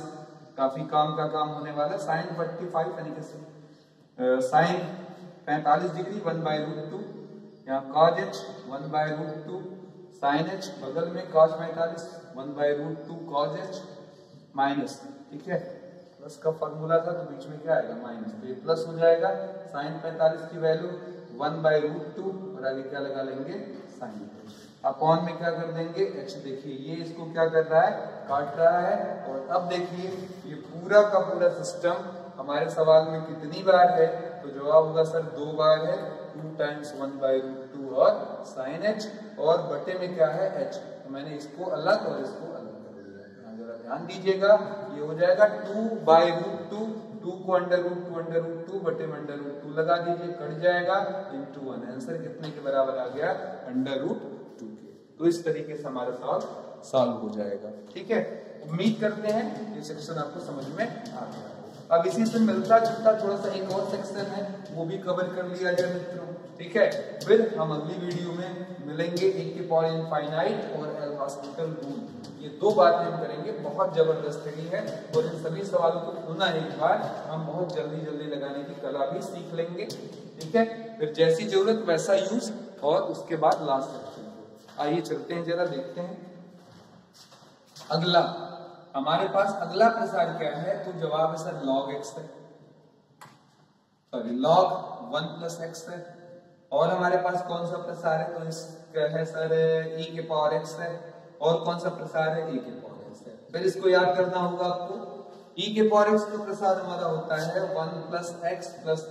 A: काफी काम का काम होने वाला, साइन 45 यानी कि साइन 45 डिग्री 1/√2, यहाँ cos h 1/√2 साइन h, बगल में cos 45 1/√2 cos h माइनस, ठीक है, प्लस का फॉर्मूला था तो बीच में क्या आएगा माइनस, तो ये प्लस हो जाएगा, साइन 45 की वैल्यू 1/√2 और आगे क्या लगा लेंगे साइन h, अपॉन में क्या कर देंगे h। देखिए ये इसको क्या कर रहा है, काट रहा है। और अब देखिए ये पूरा का पूरा सिस्टम हमारे सवाल में कितनी बार है, तो जवाब होगा सर 2 बार है, 2 टाइम्स 1/√2 और साइन h, और बटे में क्या है h, तो मैंने इसको अलग और इसको अलग कर दिया। जरा ध्यान दीजिएगा, ये हो जाएगा 2/√2, 2 को √2 बटे में √2 लगा दीजिए, कट जाएगा, इंटू 1, आंसर कितने के बराबर आ गया, √2 के। तो इस तरीके से हमारा सवाल सॉल्व हो जाएगा। ठीक है, उम्मीद करते हैं ये सेक्शन आपको समझ में आ गया। अब इसी से मिलता जुलता थोड़ा सा एक और सेक्शन है, वो भी कवर कर लिया जाए मित्रों। ठीक है, फिर हम अगली वीडियो में मिलेंगे, एक के पावर इनफाइनाइट और एल हॉस्पिटल रूल, ये 2 बातें हम करेंगे, बहुत जबरदस्त है, और इन सभी सवालों को पुनः एक बार हम बहुत जल्दी लगाने की कला भी सीख लेंगे। ठीक है, फिर जैसी जरूरत वैसा यूज, और उसके बाद लास्ट सेक्शन। आइए चलते हैं, जरा देखते हैं अगला हमारे पास अगला प्रसार क्या है, तो जवाब है सर log x है, सॉरी log 1 प्लस x है। और हमारे पास कौन सा प्रसार है, तो इसका है सर e के पावर x है, और कौन सा प्रसार है e के पावर x है। फिर इसको याद करना होगा आपको, e के पावर x का प्रसार हमारा होता है 1 plus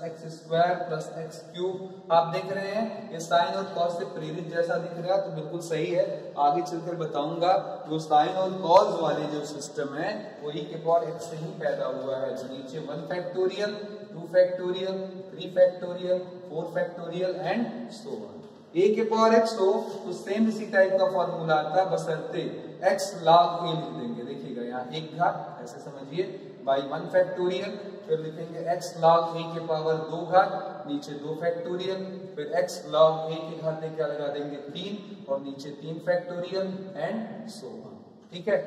A: x square plus x cube. आप देख रहे हैं ये साइन और कॉस से प्रेरित जैसा दिख रहा है, तो बिल्कुल सही है, आगे चलकर बताऊंगा। जो साइन और कॉस वाले जो सिस्टम है वो e के पावर x से ही पैदा हुआ है। तो नीचे 1 factorial, 2 factorial, 3 factorial, 4 factorial and so on. a के पावर x हो तो सेम इसी टाइप का फॉर्मूला आता है, बशर्ते x log a लिख देंगे। देखिएगा यहाँ एक घात ऐसे समझिए बाई 1 फैक्टोरियल, फिर लिखेंगे x log a के पावर 2 घात, नीचे 2 फैक्टोरियल, फिर x log a की घात क्या लगा देंगे 3, और नीचे 3 फैक्टोरियल एंड सो ऑन। ठीक है,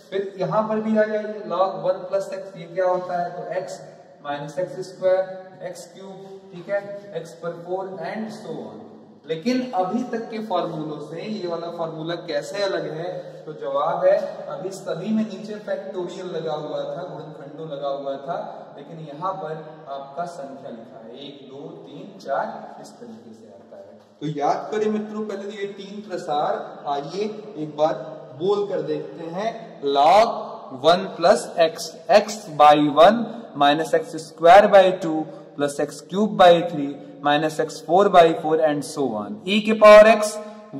A: फिर यहाँ पर भी आ जाइए log 1 प्लस x, ये क्या होता है, तो x minus x square x cube, ठीक है, x पर 4 एंड सो ऑन। लेकिन अभी तक के फॉर्मूलों से ये वाला फॉर्मूला कैसे अलग है, तो जवाब है अभी सभी में नीचे फैक्टोरियल लगा हुआ था, गुणनखंडो लगा हुआ था, लेकिन यहाँ पर आपका संख्या लिखा है 1 2 3 4, इस तरीके से आता है। तो याद करें मित्रों, पहले ये 3 प्रसार आइए एक बार बोल कर देखते हैं। log 1 plus x, x by 1 minus x square by 2 plus x cube by 3 minus x 4 by 4 and so on. e के power x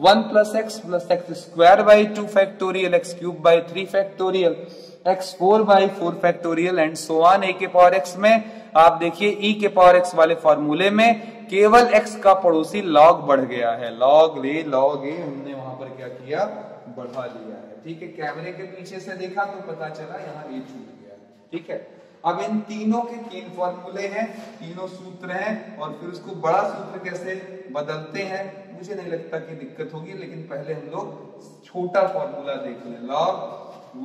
A: 1 plus x square by 2 factorial, x cube by 3 factorial, x 4 by 4 factorial and so on. e के power x में आप देखिए e के power x वाले फॉर्मूले में केवल x का पड़ोसी log बढ़ गया है, log a हमने वहां पर क्या किया, बढ़ा लिया है। ठीक है, कैमरे के पीछे से देखा तो पता चला यहाँ a छूट गया। ठीक है, अब इन तीनों के 3 फॉर्मूले हैं, तीनों सूत्र हैं, और फिर उसको बड़ा सूत्र कैसे बदलते हैं मुझे नहीं लगता कि दिक्कत होगी, लेकिन पहले हम लोग छोटा फॉर्मूला देख लें। log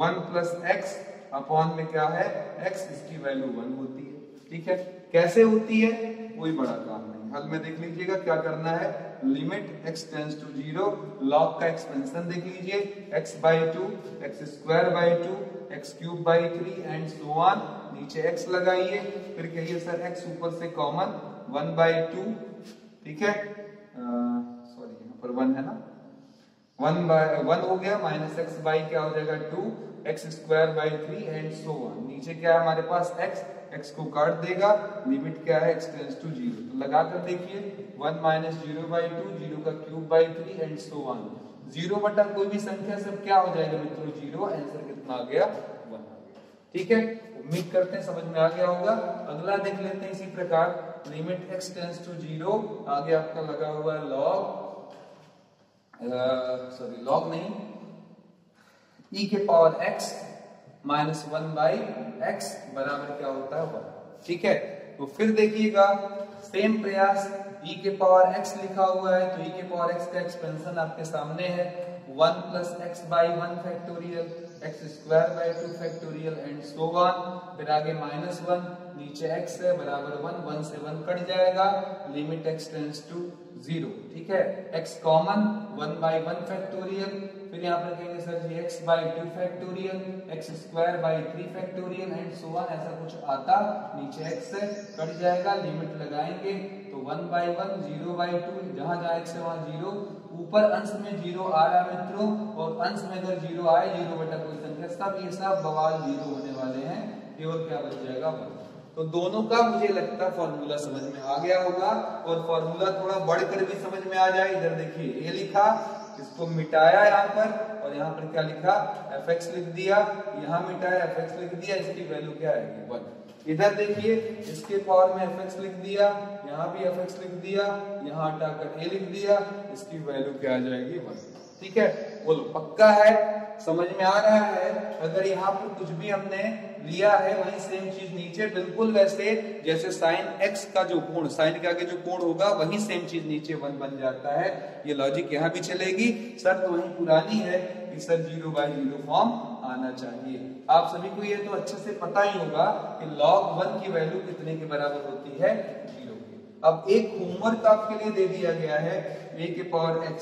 A: 1 प्लस x अपॉन में क्या है x, इसकी वैल्यू 1 होती है। ठीक है, कैसे होती है कोई बड़ा काम नहीं, हल में देख लीजिएगा क्या करना है, limit x tends to 0, log का एक्सपेंशन देख लीजिए x by 2, x square by 2 x cube by 3 and so on. नीचे एक्स लगाइए, फिर कहिए सर एक्स ऊपर से कॉमन 1/2, ठीक है, सॉरी यहाँ पर 1 है ना, 1 हो गया, माइनस एक्स बाई क्या हो जाएगा 2 x square by 3 and so on. नीचे क्या है हमारे पास एक्स को काट देगा, लिमिट क्या है x टेंड्स टू 0, तो लगा कर देखिए 1 माइनस 0/2, 0 का cube by 3 and so on. 0 बटा कोई भी संख्या सब क्या हो जाएगा मित्रों 0, आंसर कितना आ गया 1 आ गया। ठीक है, उम्मीद करते हैं समझ में आ गया होगा। अगला देख लेते हैं इसी प्रकार, लिमिट x टेंड्स टू 0, आगे आपका लगा हुआ है लॉग नहीं, e के पावर x माइनस 1/x बराबर क्या होता है 1। ठीक है, तो फिर देखिएगा सेम प्रयास, e के पावर x लिखा हुआ है तो e के पावर x का एक्सपेंशन आपके सामने है, 1 plus x by 1 factorial, x square by 2 factorial and so on. फिर आगे माइनस 1, नीचे x है बराबर 1, 1 से 1 कट जाएगा, लिमिट x टेंड्स टू 0। ठीक है, x कॉमन 1/1 फैक्टोरियल, फिर यहाँ पर कहेंगे sir ji x by 2 factorial, x square by 3 factorial and so on, ऐसा कुछ आता, नीचे x है कट जाएगा, लिमिट लगाएंगे तो 1/1 0/2, जहां जहां x है वहां 0, ऊपर अंश में 0 आ रहा है मित्रों, और अंश में अगर 0 आए 0 बटा कोई संख्या, सब ये सब बवाल 0 होने वाले हैं, केवल क्या बच जाएगा 1। तो दोनों का मुझे लगता है फॉर्मूला समझ में आ गया होगा, और फॉर्मूला थोड़ा बढ़कर भी समझ में आ जाए। इधर देखिए a लिखा, इसको मिटाया यहाँ पर, और यहाँ पर क्या लिखा fx लिख दिया, यहाँ मिटाया fx लिख दिया, इसकी वैल्यू क्या आएगी 1। इधर देखिए इसके पावर में fx लिख दिया, यहाँ भी fx लिख दिया, यहाँ हटाकर a लिख दिया, इसकी वैल्यू क्या आ जाएगी 1। ठीक है, बोलो पक्का है, समझ में आ रहा है। अगर यहाँ पर कुछ भी हमने लिया है वही सेम चीज नीचे, बिल्कुल वैसे जैसे साइन x का जो कोण, साइन के आगे जो कोण होगा वही सेम चीज नीचे 1 बन जाता है। ये लॉजिक यहाँ भी चलेगी, शर्त वही पुरानी है कि सर 0/0 फॉर्म आना चाहिए। आप सभी को ये तो अच्छे से पता ही होगा कि log 1 की वैल्यू कितने के बराबर होती है 0 के। अब एक होमवर्क आपके लिए दे दिया गया है a के पावर x,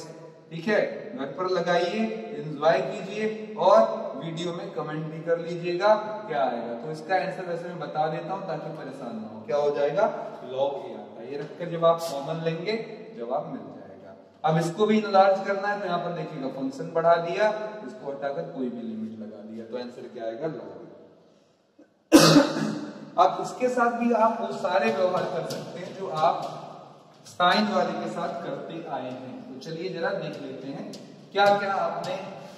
A: ठीक है, घर पर लगाइए, एंजॉय कीजिए और वीडियो में कमेंट भी कर लीजिएगा क्या आएगा। तो इसका आंसर वैसे मैं बता देता हूं ताकि परेशान ना हो, क्या हो जाएगा log a आता है। ये रखकर जब आप कॉमन लेंगे जवाब मिल जाएगा। अब इसको भी इनलार्ज करना है तो यहाँ पर देखिएगा फंक्शन बढ़ा दिया, इसको हटाकर कोई भी लिमिट लगा दिया, तो आंसर क्या आएगा log a। अब इसके साथ भी आप वो सारे व्यवहार कर सकते हैं जो आप साइन वाले के साथ करते आए हैं। तो चलिए जरा देख लेते हैं क्या क्या आपने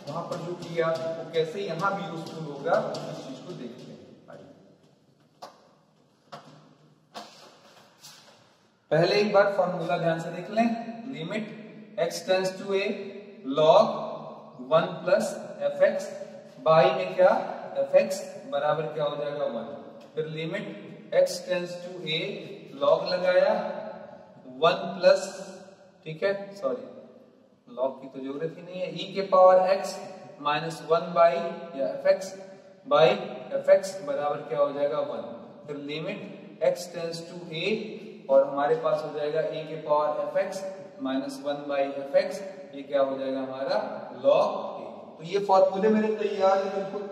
A: वहां पर जो किया वो कैसे यहाँ भी यूजफुल होगा, इस चीज को देखते हैं। पहले एक बार फॉर्मूला ध्यान से देख लें, limit x tends to a log 1 plus fx, by में क्या fx बराबर क्या हो जाएगा 1। फिर limit x tends to a log लगाया 1 प्लस, ठीक है, सॉरी लॉग की तो जरूरत ही नहीं है, e के पावर x माइनस 1 बाई या fx बाई fx बराबर क्या हो जाएगा 1। फिर limit x tends to a, और हमारे पास हो जाएगा a के power fx minus 1 by fx, ये क्या हो जाएगा हमारा log a। तो ये फॉर्मूले मेरे तैयार है, बिल्कुल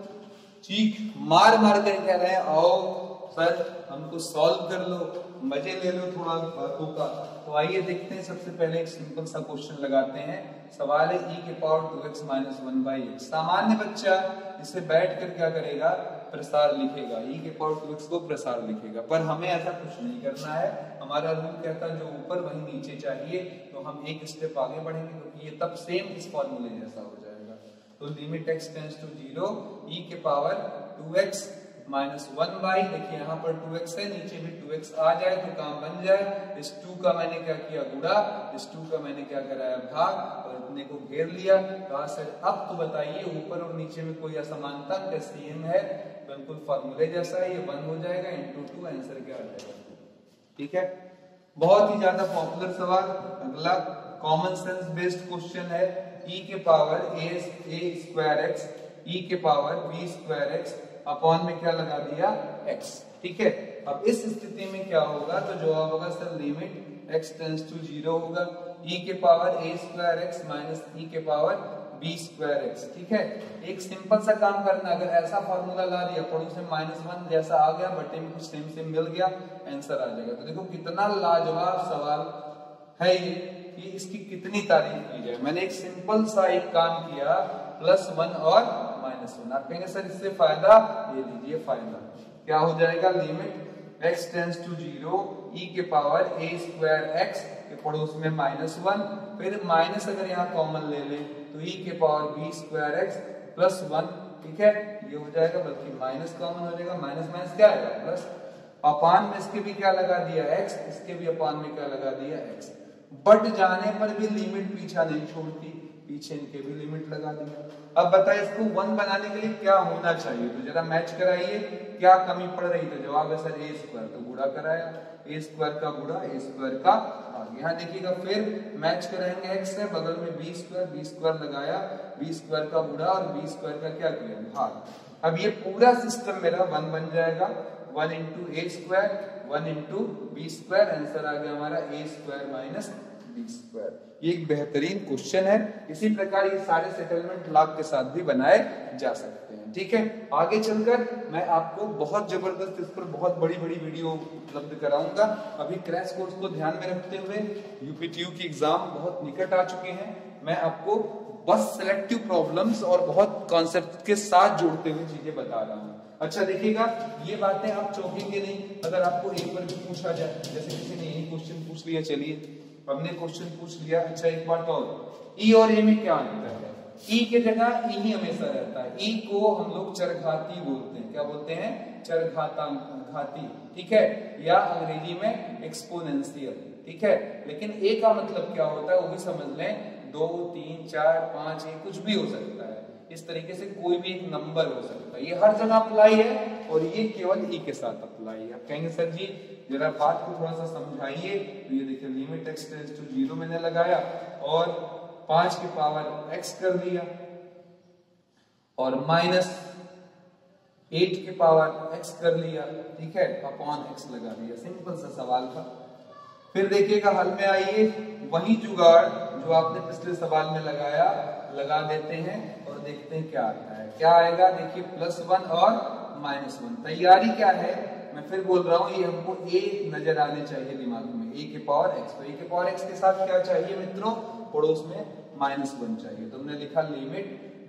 A: चीख मार मार कर कह रहे हैं आओ सर हमको सॉल्व कर लो, मजे ले लो थोड़ा बातों का। तो आइए देखते हैं, सबसे पहले एक सिंपल सा क्वेश्चन लगाते हैं। सवाल है e के पावर 2x माइनस 1/x। सामान्य बच्चा इसे बैठ कर क्या करेगा, प्रसार लिखेगा, e के पावर 2x को प्रसार लिखेगा, पर हमें ऐसा कुछ नहीं करना है। हमारा रूल कहता है जो ऊपर वही नीचे चाहिए, तो हम एक स्टेप आगे बढ़ेंगे क्योंकि ये तब सेम इस फॉर्मूले जैसा हो जाएगा। तो limit x tends to 0, e के पावर 2x माइनस 1 बाई, देखिए यहाँ पर 2x है, नीचे भी 2x आ जाए तो काम बन जाए। इस 2 का मैंने क्या किया गुणा, इस 2 का मैंने क्या कराया भाग, और इतने को घेर लिया। कहा सर अब तो बताइए ऊपर और नीचे में कोई असमानता, क्या सेम है, बिल्कुल फॉर्मूले जैसा है, ये 1 हो जाएगा इंटू 2, आंसर क्या आ जाएगा। ठीक है, बहुत ही ज्यादा पॉपुलर सवाल। अगला कॉमन सेंस बेस्ड क्वेश्चन है, e के power a square x, e के power b square x upon में क्या लगा दिया x। ठीक है, अब इस स्थिति में क्या होगा, तो जवाब होगा sir limit x tends to 0 होगा, e के power a square x minus e के पावर बी स्क्वायर एक्स। ठीक है, एक सिंपल सा काम करना, अगर ऐसा फॉर्मूला ला दिया पड़ोस में -1 जैसा आ गया, बटे में कुछ सेम मिल गया, आंसर आ जाएगा। तो देखो कितना लाजवाब सवाल है ये, कि इसकी कितनी तारीफ की जाए। मैंने एक सिंपल सा एक काम किया, +1 और -1। आप कहेंगे सर इससे फायदा, ये लीजिए फायदा क्या हो जाएगा, limit x tends to 0 e के पावर a स्क्वायर x के पड़ोस में -1, फिर माइनस अगर यहाँ कॉमन ले ले तो e के पावर b स्क्वायर x +1। ठीक है, ये हो जाएगा, बल्कि माइनस कॉमन हो जाएगा, माइनस माइनस क्या आएगा प्लस, अपान में इसके भी क्या लगा दिया x, इसके भी अपान में क्या लगा दिया x। बट जाने पर भी लिमिट पीछा नहीं छोड़ती, पीछे इनके भी लिमिट लगा दिया। अब बताइए इसको 1 बनाने के लिए क्या होना चाहिए, तो जरा मैच कराइए, क्या कमी पड़ रही। तो जवाब है सर a स्क्वायर, तो गुणा कराया, a स्क्वायर का गुणा a स्क्वायर का भाग। यहाँ देखिएगा फिर मैच कराएंगे x से, बगल में b स्क्वायर लगाया, b स्क्वायर का गुणा और b स्क्वायर का क्या किया भाग। अब ये पूरा सिस्टम मेरा 1 बन जाएगा, 1 into a square 1 into b square, answer आ गया हमारा a स्क्वायर माइनस बी स्क्वायर। ये एक बेहतरीन क्वेश्चन है। इसी प्रकार ये सारे सेटलमेंट लॉग के साथ भी बनाए जा सकते हैं। ठीक है, आगे चलकर मैं आपको बहुत जबरदस्त इस पर बहुत बड़ी वीडियो उपलब्ध कराऊंगा। अभी क्रैश कोर्स को ध्यान में रखते हुए यूपीटीयू की एग्जाम बहुत निकट आ चुके हैं, मैं आपको बस सिलेक्टिव प्रॉब्लम्स और बहुत कॉन्सेप्ट के साथ जोड़ते हुए चीजें बता रहा हूँ। अच्छा देखिएगा, ये बातें आप चौंकेंगे नहीं अगर आपको एक बार भी पूछा जाए, जैसे किसी ने यही क्वेश्चन पूछ लिया, चलिए हमने क्वेश्चन पूछ लिया। अच्छा एक बात और, ई और ए में क्या अंतर है, ई के जगह ई ही हमेशा रहता है, ई को हम लोग चरघाती बोलते हैं, क्या बोलते हैं, चरघाती। ठीक है, या अंग्रेजी में एक्सपोनेंशियल। ठीक है, लेकिन ए का मतलब क्या होता है वो भी समझ लें, 2 3 4 5 ये कुछ भी हो सकता है, इस तरीके से कोई भी एक नंबर हो सकता है, ये हर जगह अप्लाई है और ये केवल ई के साथ अप्लाई है। आप कहेंगे सर जी जरा बात को थोड़ा सा समझाइए, तो ये देखिए लिमिट x टेंड्स टू 0 मैंने लगाया और 5 की पावर x कर दिया और -8 की पावर x कर लिया। ठीक है, अपॉन x लगा दिया, सिंपल सा सवाल था। फिर देखिएगा हल में आइए, वही जुगाड़ जो आपने पिछले सवाल में लगाया लगा देते हैं और देखते हैं क्या आता है। क्या आएगा, देखिए +1 और -1। तैयारी क्या है, मैं फिर बोल रहा हूं, ये हमको a नजर आने चाहिए दिमाग में, a के पावर x। तो a के पावर x के साथ क्या चाहिए मित्रों, पड़ोस में -1 चाहिए। तो हमने लिखा लिमिट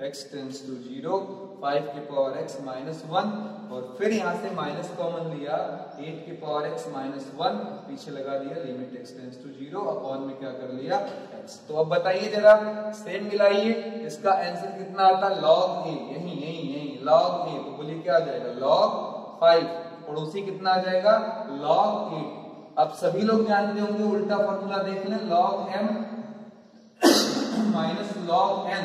A: x टेंड्स टू 0 5 के पावर x -1 और फिर यहां से माइनस कॉमन लिया, 8 के पावर x -1 पीछे लगा दिया, limit x tends to 0 upon में क्या कर लिया x। तो अब बताइए जरा सेम मिलाइए, इसका आंसर कितना आता है, log a, यही log a। तो बोलिए क्या आ जाएगा, log 5, पड़ोसी कितना आ जाएगा, log 8। अब सभी लोग जानते होंगे, उल्टा फॉर्मूला देख लें, log m minus log n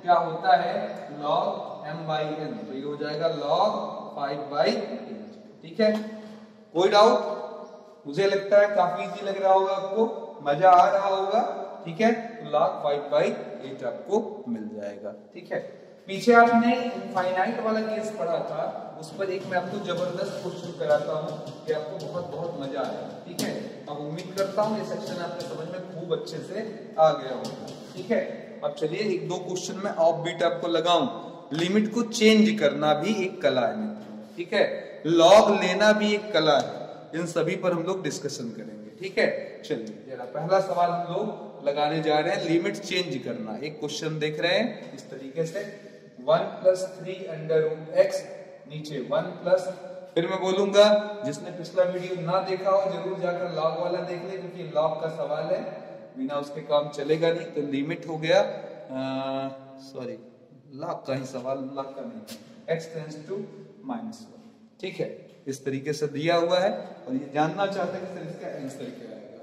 A: क्या होता है, log m/n। तो ये हो जाएगा log 5/8। ठीक है, कोई डाउट, मुझे लगता है काफी इजी लग रहा होगा आपको, मजा आ रहा होगा। ठीक है, तो log 5/8 आपको मिल जाएगा। ठीक है, पीछे आपने इनफाइनाइट वाला केस पढ़ा था, उस पर एक मैं आपको जबरदस्त क्वेश्चन कराता हूं कि आपको बहुत मजा आया। ठीक है, अब उम्मीद करता हूं ये सेक्शन आपके समझ में खूब अच्छे से आ गया होगा। ठीक है, अब चलिए एक दो क्वेश्चन में ऑफ बीट आपको लगाऊं। लिमिट को चेंज करना भी एक कला है, ठीक है, लॉग लेना भी एक कला है, इन सभी पर हम लोग डिस्कशन करेंगे। ठीक है, चलिए जरा पहला सवाल हम लोग लगाने जा रहे हैं, लिमिट चेंज करना। एक क्वेश्चन देख रहे हैं इस तरीके से, 1 + 3√x, नीचे 1+, फिर मैं बोलूंगा जिसने पिछला वीडियो ना देखा हो जरूर जाकर लॉग वाला देख ले, क्योंकि लॉग का सवाल है, बिना उसके काम चलेगा नहीं। तो लिमिट हो गया, सॉरी लॉग का ही सवाल, लॉग का नहीं, x टेंड्स टू -1। ठीक है, इस तरीके से दिया हुआ है और ये जानना चाहते हैं कि सर इसका आंसर क्या आएगा।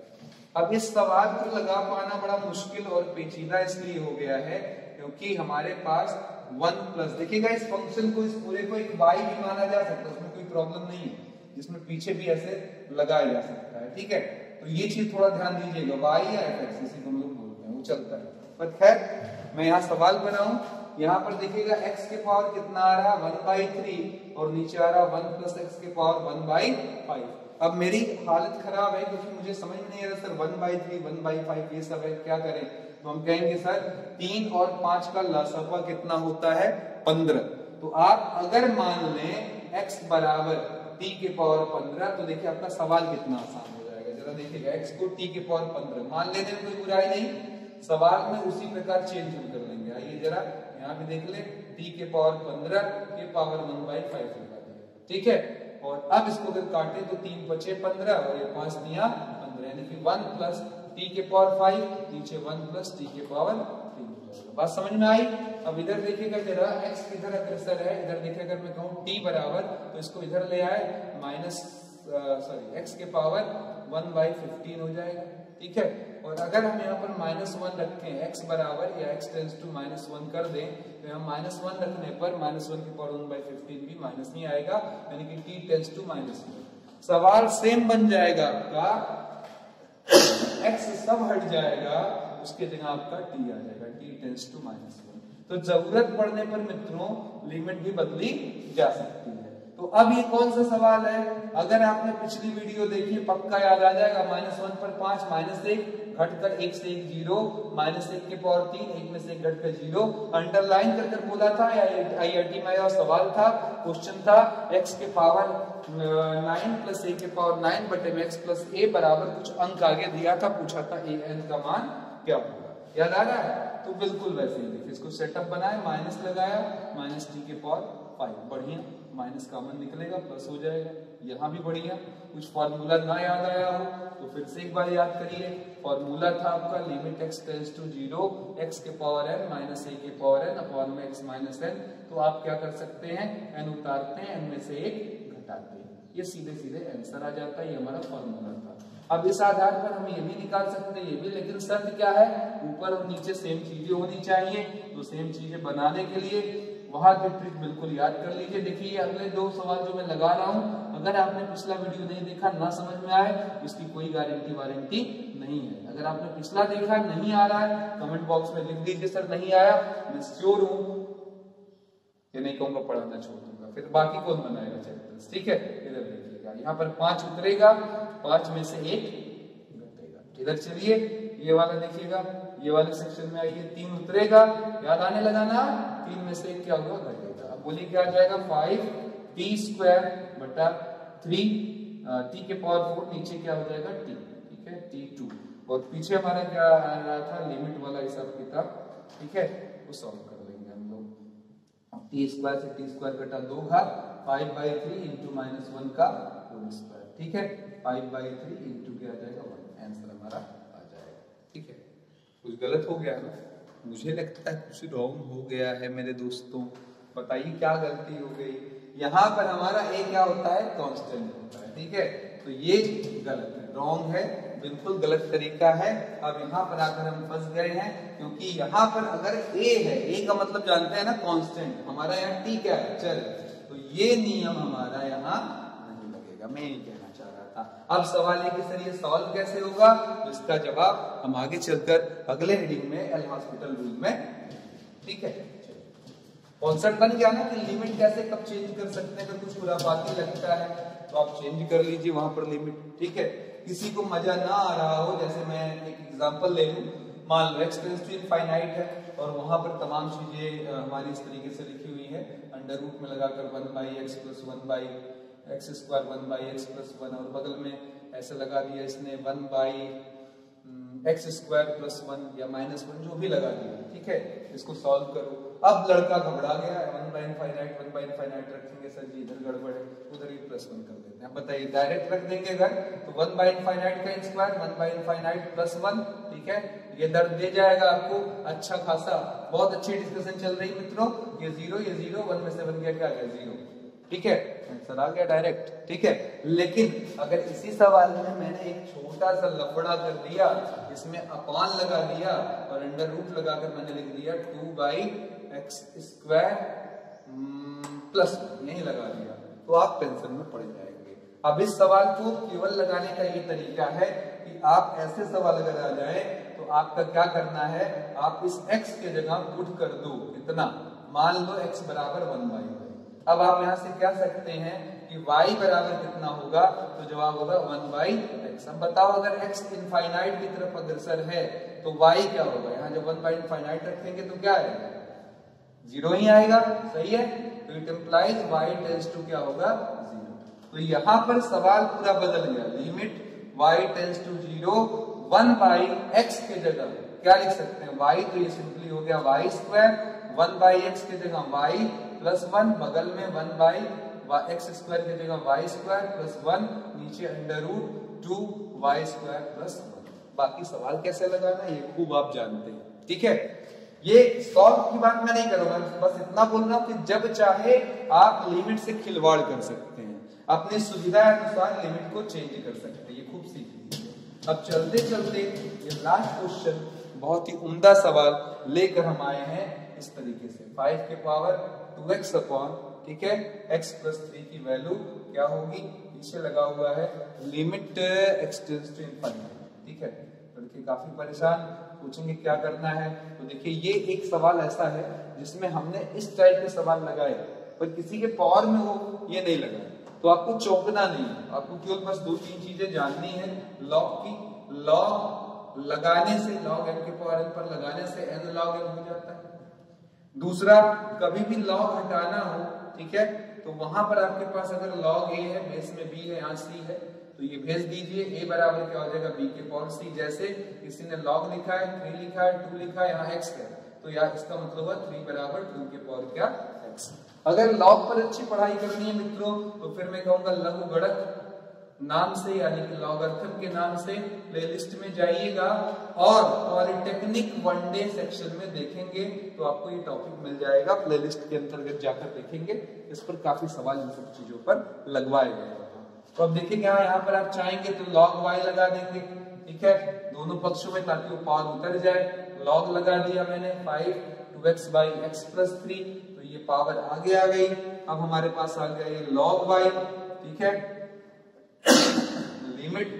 A: अब इस सवाल को लगा पाना बड़ा मुश्किल और पेचीदा इसलिए हो गया है क्योंकि हमारे पास 1+, देखिएगा इस फंक्शन को, इस पूरे को एक y भी माना जा सकता है, उसमें कोई प्रॉब्लम नहीं है, जिसमें पीछे भी ऐसे लगाया जा सकता है। ठीक है, तो ये चीज थोड़ा ध्यान दीजिएगा, y या f इसी को हम लोग बोलते हैं, वो चलता है। पर खैर मैं यहाँ सवाल बनाऊं, यहाँ पर देखिएगा x के पावर कितना आ रहा है, 1/3 और नीचे आ रहा 1 + x के पावर 1/5। अब मेरी हालत खराब है क्योंकि मुझे समझ में नहीं आ रहा सर 1/3 1/5 ये सब है, क्या करें। तो हम कहेंगे सर 3 और 5 का लसागु कितना होता है 15। तो आप अगर मान लें x बराबर t के पावर 15 तो देखिए आपका सवाल कितना आसान हो जाएगा। जरा देखिएगा x को t के पावर 15 मान लेने में कोई बुराई नहीं, सवाल में उसी प्रकार चेंज कर लेंगे। आइए जरा यहाँ पे देख ले t के पावर 15 के पावर 1/5 लगा दिया, ठीक है। और अब इसको अगर काटे तो 3 बचे 15 और ये 5 दिया 15, यानी कि 1 प्लस t के पावर 5 नीचे 1 प्लस t के पावर 3। बात समझ में आई। अब इधर देखिएगा जरा x किधर अग्रसर है, इधर देखिए अगर मैं कहूँ t बराबर तो इसको इधर ले आए x के पावर 1/15 हो जाएगा, ठीक है। और अगर हम यहाँ पर -1 रखें x बराबर या x टेंड्स टू -1 कर दें तो हम -1 रखने पर -1 के पावर 1/15 भी माइनस नहीं आएगा, यानी कि t टेंड्स टू -1। सवाल सेम बन जाएगा आपका, x सब हट जाएगा, उसके जगह आपका t आ जाएगा, t टेंड्स टू -1। तो जरूरत पड़ने पर मित्रों लिमिट भी बदली जा सकती है। तो अब ये कौन सा सवाल है, अगर आपने पिछली वीडियो देखी पक्का याद आ जाएगा। -1 पर 5 -1 घटकर 1 से 1 0, -1 के पावर 3 1 में से 1 घटकर 0। अंडरलाइन कर बोला था या IIT में आया सवाल था, क्वेश्चन था x के पावर 9 प्लस a के पावर 9 बटे में x प्लस a बराबर कुछ अंक आगे दिया था, पूछा था an का मान क्या होगा, याद आ रहा है। तो बिल्कुल वैसे ही देखिए इसको सेटअप बनाए, माइनस लगाया -t के पावर 5, बढ़िया माइनस कॉमन निकलेगा प्लस हो जाएगा। यहाँ भी बढ़िया, कुछ फॉर्मूला ना याद आया हो तो फिर से एक बार याद करिए। फॉर्मूला था आपका limit x tends to 0 x के पावर n माइनस a के पावर n अपॉन में x माइनस n। तो आप क्या कर सकते हैं, n उतारते हैं, n में से 1 घटाते हैं, ये सीधे सीधे आंसर आ जाता है। ये हमारा फॉर्मूला था। अब इस आधार पर हम ये भी निकाल सकते हैं, ये भी, लेकिन शर्त क्या है, ऊपर और नीचे सेम चीजें होनी चाहिए। तो सेम चीजें बनाने के लिए वहां की ट्रिक बिल्कुल याद कर लीजिए। देखिए अगले 2 सवाल जो मैं लगा रहा हूं, अगर आपने पिछला वीडियो नहीं देखा, ना समझ में आए, इसकी कोई गारंटी वारंटी नहीं है। अगर आपने पिछला देखा नहीं आ रहा है, कमेंट बॉक्स में लिख दीजिए सर नहीं आया, मैं श्योर हूं ये नहीं कहूंगा पढ़ाना छोड़ दूंगा, फिर बाकी कौन बनाएगा चैप्टर्स, ठीक है। इधर देखिएगा, यहाँ पर 5 उतरेगा, 5 में से 1 घटेगा। इधर चलिए ये वाला देखिएगा, ये वाले सेक्शन में आइए, 3 उतरेगा, याद आने लगा ना, 3 में से 1 क्या होगा, घटेगा। अब बोलिए क्या आ जाएगा, 5t² बटा 3 t के पावर 4, नीचे क्या हो जाएगा t, ठीक है, t2। और पीछे हमारा क्या आ रहा था, लिमिट वाला हिसाब किताब, ठीक है, वो सॉल्व कर लेंगे हम लोग। t² से t² घटा 2 घात 5/3 इंटू -1 का होल स्क्वायर, ठीक है, 5/3 इंटू क्या आ जाएगा 1, आंसर हमारा आ जाएगा, ठीक है। कुछ गलत हो गया ना, मुझे लगता है कुछ रॉन्ग हो गया है मेरे दोस्तों, बताइए क्या गलती हो गई। यहाँ पर हमारा a क्या होता है, कांस्टेंट होता है, ठीक है। तो ये गलत है, रॉन्ग है, बिल्कुल गलत तरीका है। अब यहाँ पर आकर हम फंस गए हैं, क्योंकि यहाँ पर अगर a है, a का मतलब जानते हैं ना कांस्टेंट, हमारा यहाँ t क्या है, चल, तो ये नियम हमारा यहाँ नहीं लगेगा, मैं ये कहना चाह रहा था। अब सवाल है कि सर ये सॉल्व कैसे होगा, तो इसका जवाब हम आगे चलकर अगले रीडिंग में एल हॉस्पिटल रूल में, ठीक है। कॉन्सेप्ट बन गया ना कि लिमिट कैसे कब चेंज कर सकते हैं, अगर कुछ खुराफाती लगता है तो आप चेंज कर लीजिए वहां पर लिमिट, ठीक है। किसी को मजा ना आ रहा हो, जैसे मैं एक एग्जांपल ले लूं, मान लो x टेंड्स टू इनफाइनाइट है और वहां पर तमाम चीजें हमारी इस तरीके से लिखी हुई है, अंडर रूट में लगाकर 1/x plus 1/x square 1/x plus 1, और बगल में ऐसे लगा दिया इसने 1/x स्क्वायर प्लस 1 या -1, जो भी लगा दिया, ठीक है। इसको सॉल्व करो। अब लड़का घबरा गया, 1/इनफाइनाइट रखेंगे सर जी, इधर गड़बड़ है, उधर ही +1 कर देते हैं। बताइए डायरेक्ट रख देंगे अगर, तो 1/इनफाइनाइट का स्क्वायर 1/इनफाइनाइट प्लस 1, ठीक है। ये दर्द दे जाएगा आपको अच्छा खासा। बहुत अच्छी डिस्कशन चल रही मित्रों, ये 0 1 में से बन गया क्या, 0, ठीक है, आंसर आ गया डायरेक्ट, ठीक है। लेकिन अगर इसी सवाल में मैंने एक छोटा सा लफड़ा कर दिया, इसमें अपान लगा दिया और अंडर रूट लगाकर मैंने लिख दिया 2/x स्क्वायर प्लस 1, यही लगा दिया, तो आप टेंशन में पड़ जाएंगे। अब इस सवाल को केवल लगाने का ये तरीका है कि आप ऐसे सवाल अगर आ जाए तो आपका क्या करना है, आप इस x के जगह पुट कर दो कितना, मान लो x बराबर 1/y। अब आप यहां से क्या सकते हैं कि y बराबर कितना होगा, तो जवाब होगा 1/x। अब बताओ अगर x इनफाइनाइट की तरफ अग्रसर है तो तो y क्या होगा, यहाँ जब 1 बाई इनफाइनाइट रखेंगे तो क्या आएगा, 0 ही आएगा, सही है। तो it implies y tends to क्या होगा, 0। तो यहाँ पर सवाल पूरा बदल गया, limit y tends to 0 1 by x के जगह क्या लिख सकते हैं y, तो ये सिंपली हो गया y स्क्वायर, 1 बाई x के जगह y प्लस 1, बगल में 1 बाई x स्क्वायर की जगह y स्क्वायर प्लस 1, नीचे under root 2 y square plus 1। बाकी सवाल कैसे लगाना ये खूब आप जानते हैं, ठीक है। ये सॉल्व की बात मैं नहीं करूंगा, बस इतना बोल रहा हूं कि जब चाहे आप लिमिट से खिलवाड़ कर सकते हैं, अपनी सुविधा अनुसार लिमिट को चेंज कर सकते हैं, ये खूब सीखिए। अब चलते चलते ये लास्ट क्वेश्चन बहुत ही उम्दा सवाल लेकर हम आए हैं इस तरीके से, 5 के पावर 2x अपॉन, ठीक है, x प्लस 3 की वैल्यू क्या होगी, पीछे लगा हुआ है limit x tends to infinite, ठीक है। लड़के काफी परेशान, पूछेंगे क्या करना है। तो देखिए ये एक सवाल ऐसा है जिसमें हमने इस टाइप के सवाल लगाए, पर किसी के पावर में हो ये नहीं लगाए, तो आपको चौंकना नहीं है, आपको केवल बस 2-3 चीजें जाननी है लॉग की। लॉग लगाने से, लॉग m के पावर n पर लगाने से n log n हो जाता है। दूसरा, कभी भी लॉग हटाना हो, ठीक है, तो वहां पर आपके पास अगर लॉग a है, बेस में b है, यहाँ c है, तो ये भेज दीजिए, a बराबर क्या हो जाएगा b के पावर c। जैसे किसी ने लॉग लिखा है, 3 लिखा है, 2 लिखा है, यहाँ x है, तो यार इसका मतलब है 3 बराबर 2 के पावर क्या x। अगर लॉग पर अच्छी पढ़ाई करनी है मित्रों, तो फिर मैं कहूंगा लघु गणक नाम से, यानी कि लॉगरिथम के नाम से प्लेलिस्ट में जाइएगा और पॉलिटेक्निक वनडे सेक्शन में देखेंगे तो आपको ये टॉपिक मिल जाएगा। प्लेलिस्ट के अंतर्गत जाकर देखेंगे, इस पर काफी सवाल इन सब चीजों पर लगवाए गए हैं। तो अब देखिए यहाँ पर आप चाहेंगे तो log y लगा देंगे, ठीक है, दोनों पक्षों में, ताकि वो पावर उतर जाए। log लगा दिया मैंने 5 2x बाई x प्लस 3, तो ये पावर आगे आ गई। अब हमारे पास आ गया ये log y, ठीक है, limit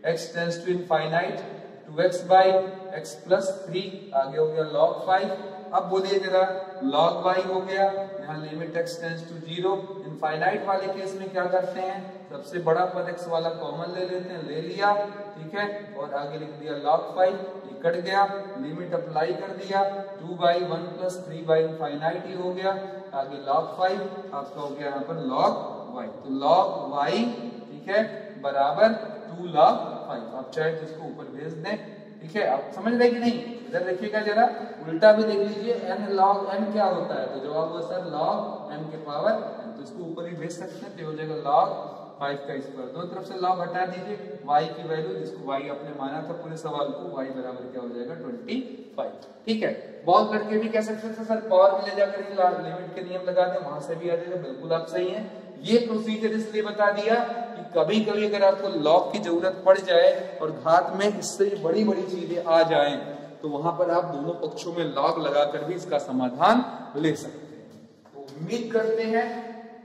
A: x tends to infinite 2x by x plus 3, आगे हो गया log 5। अब बोलिए जरा, log y हो गया, यहाँ limit x tends to 0। Infinite वाले केस में क्या करते हैं, सबसे बड़ा पद x वाला कॉमन ले लेते हैं, ले लिया, ठीक है, और आगे लिख दिया log 5, ये कट गया, लिमिट अप्लाई कर दिया, 2 बाई 1 प्लस 3 बाई इनफाइनाइट ही हो गया, आगे log 5 आपका हो गया यहाँ पर log y। तो log y, ठीक है, बराबर 2 log 5। आप चाहे तो इसको ऊपर भेज दें, ठीक है। आप समझ रहे कि नहीं, इधर देखिएगा जरा, उल्टा भी देख लीजिए, n log n क्या होता है, तो जवाब हुआ सर log m के पावर n, तो इसको ऊपर ही भेज सकते हैं, तो हो जाएगा log 5 का स्क्वायर। दोनों तरफ से log हटा दीजिए, y की वैल्यू जिसको y आपने माना था पूरे सवाल को, y बराबर क्या हो जाएगा 25, ठीक है। बहुत लड़के भी कह सकते थे सर पावर में ले जाकर ही लिमिट के नियम लगा दें, वहां से भी आ जाएगा, बिल्कुल आप सही हैं। ये प्रोसीजर इसलिए बता दिया कि कभी कभी अगर आपको लॉग की जरूरत पड़ जाए और घात में इससे बड़ी बड़ी चीजें आ जाएं, तो वहां पर आप दोनों पक्षों में लॉग लगाकर भी इसका समाधान ले सकते हैं। तो उम्मीद करते हैं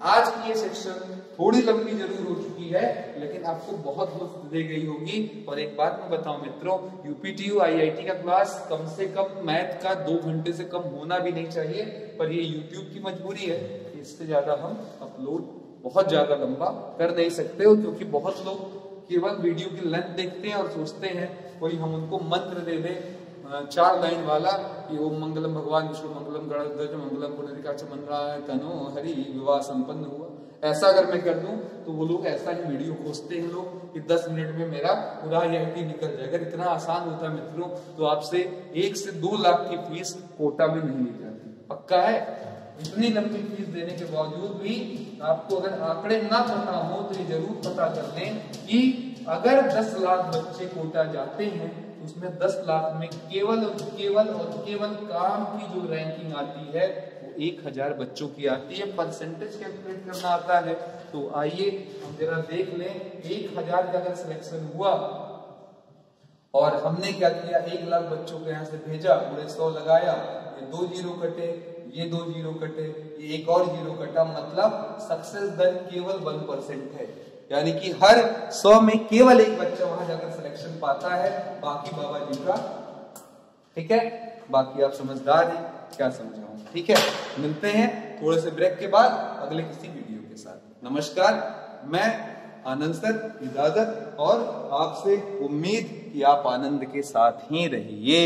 A: आज की ये सेक्शन थोड़ी लंबी जरूर हो चुकी है, लेकिन आपको बहुत मस्त दे गई होगी। और एक बात मैं बताऊं मित्रों, यूपीटीयू आईआईटी का क्लास कम से कम मैथ का 2 घंटे से कम होना भी नहीं चाहिए, पर ये यूट्यूब की मजबूरी है, इससे ज्यादा हम अपलोड बहुत ज्यादा लंबा कर नहीं सकते हो, क्योंकि बहुत लोग केवल वीडियो की लेंथ देखते हैं और सोचते हैं कोई हम उनको मंत्र दे दे 4 लाइन वाला कि ओम मंगलम भगवान विष्णु मंगलम गणध्वज मंगलम पुनरिकाच मंगलाय तनो हरि विवाह संपन्न हुआ। ऐसा अगर मैं कर दूं तो वो लोग ऐसा ही वीडियो खोजते हैं लोग कि 10 मिनट में मेरा पूरा आईआईटी निकल जाएगा। इतना आसान होता है मित्रों, तो आपसे 1 से 2 लाख की फीस कोटा में नहीं ली जाती, पक्का है। इतनी लंबी फीस देने के बावजूद भी आपको अगर आंकड़े ना पता हो तो ये जरूर पता कर लें कि अगर 10 लाख बच्चे कोटा जाते हैं तो उसमें 10 लाख में केवल और केवल काम की जो रैंकिंग आती है वो 1000 बच्चों की आती है। परसेंटेज कैलकुलेट करना आता है, तो आइए हम जरा देख लें। 1000 का अगर सिलेक्शन हुआ और हमने क्या किया, 1 लाख बच्चों को यहाँ से भेजा, पूरे 100 लगाया, ये 2 जीरो कटे, ये 2 जीरो कटे, ये एक और जीरो कटा, मतलब सक्सेस दर केवल 1% है। यानी कि हर 100 में केवल एक बच्चा वहां जाकर सिलेक्शन पाता है, बाकी बाबा जी का, ठीक है। बाकी आप समझदार हैं, क्या समझाऊं, ठीक है। मिलते हैं थोड़े से ब्रेक के बाद अगले किसी वीडियो के साथ। नमस्कार, मैं आनंद सर इजाजत और आपसे उम्मीद कि आप आनंद के साथ ही रहिए।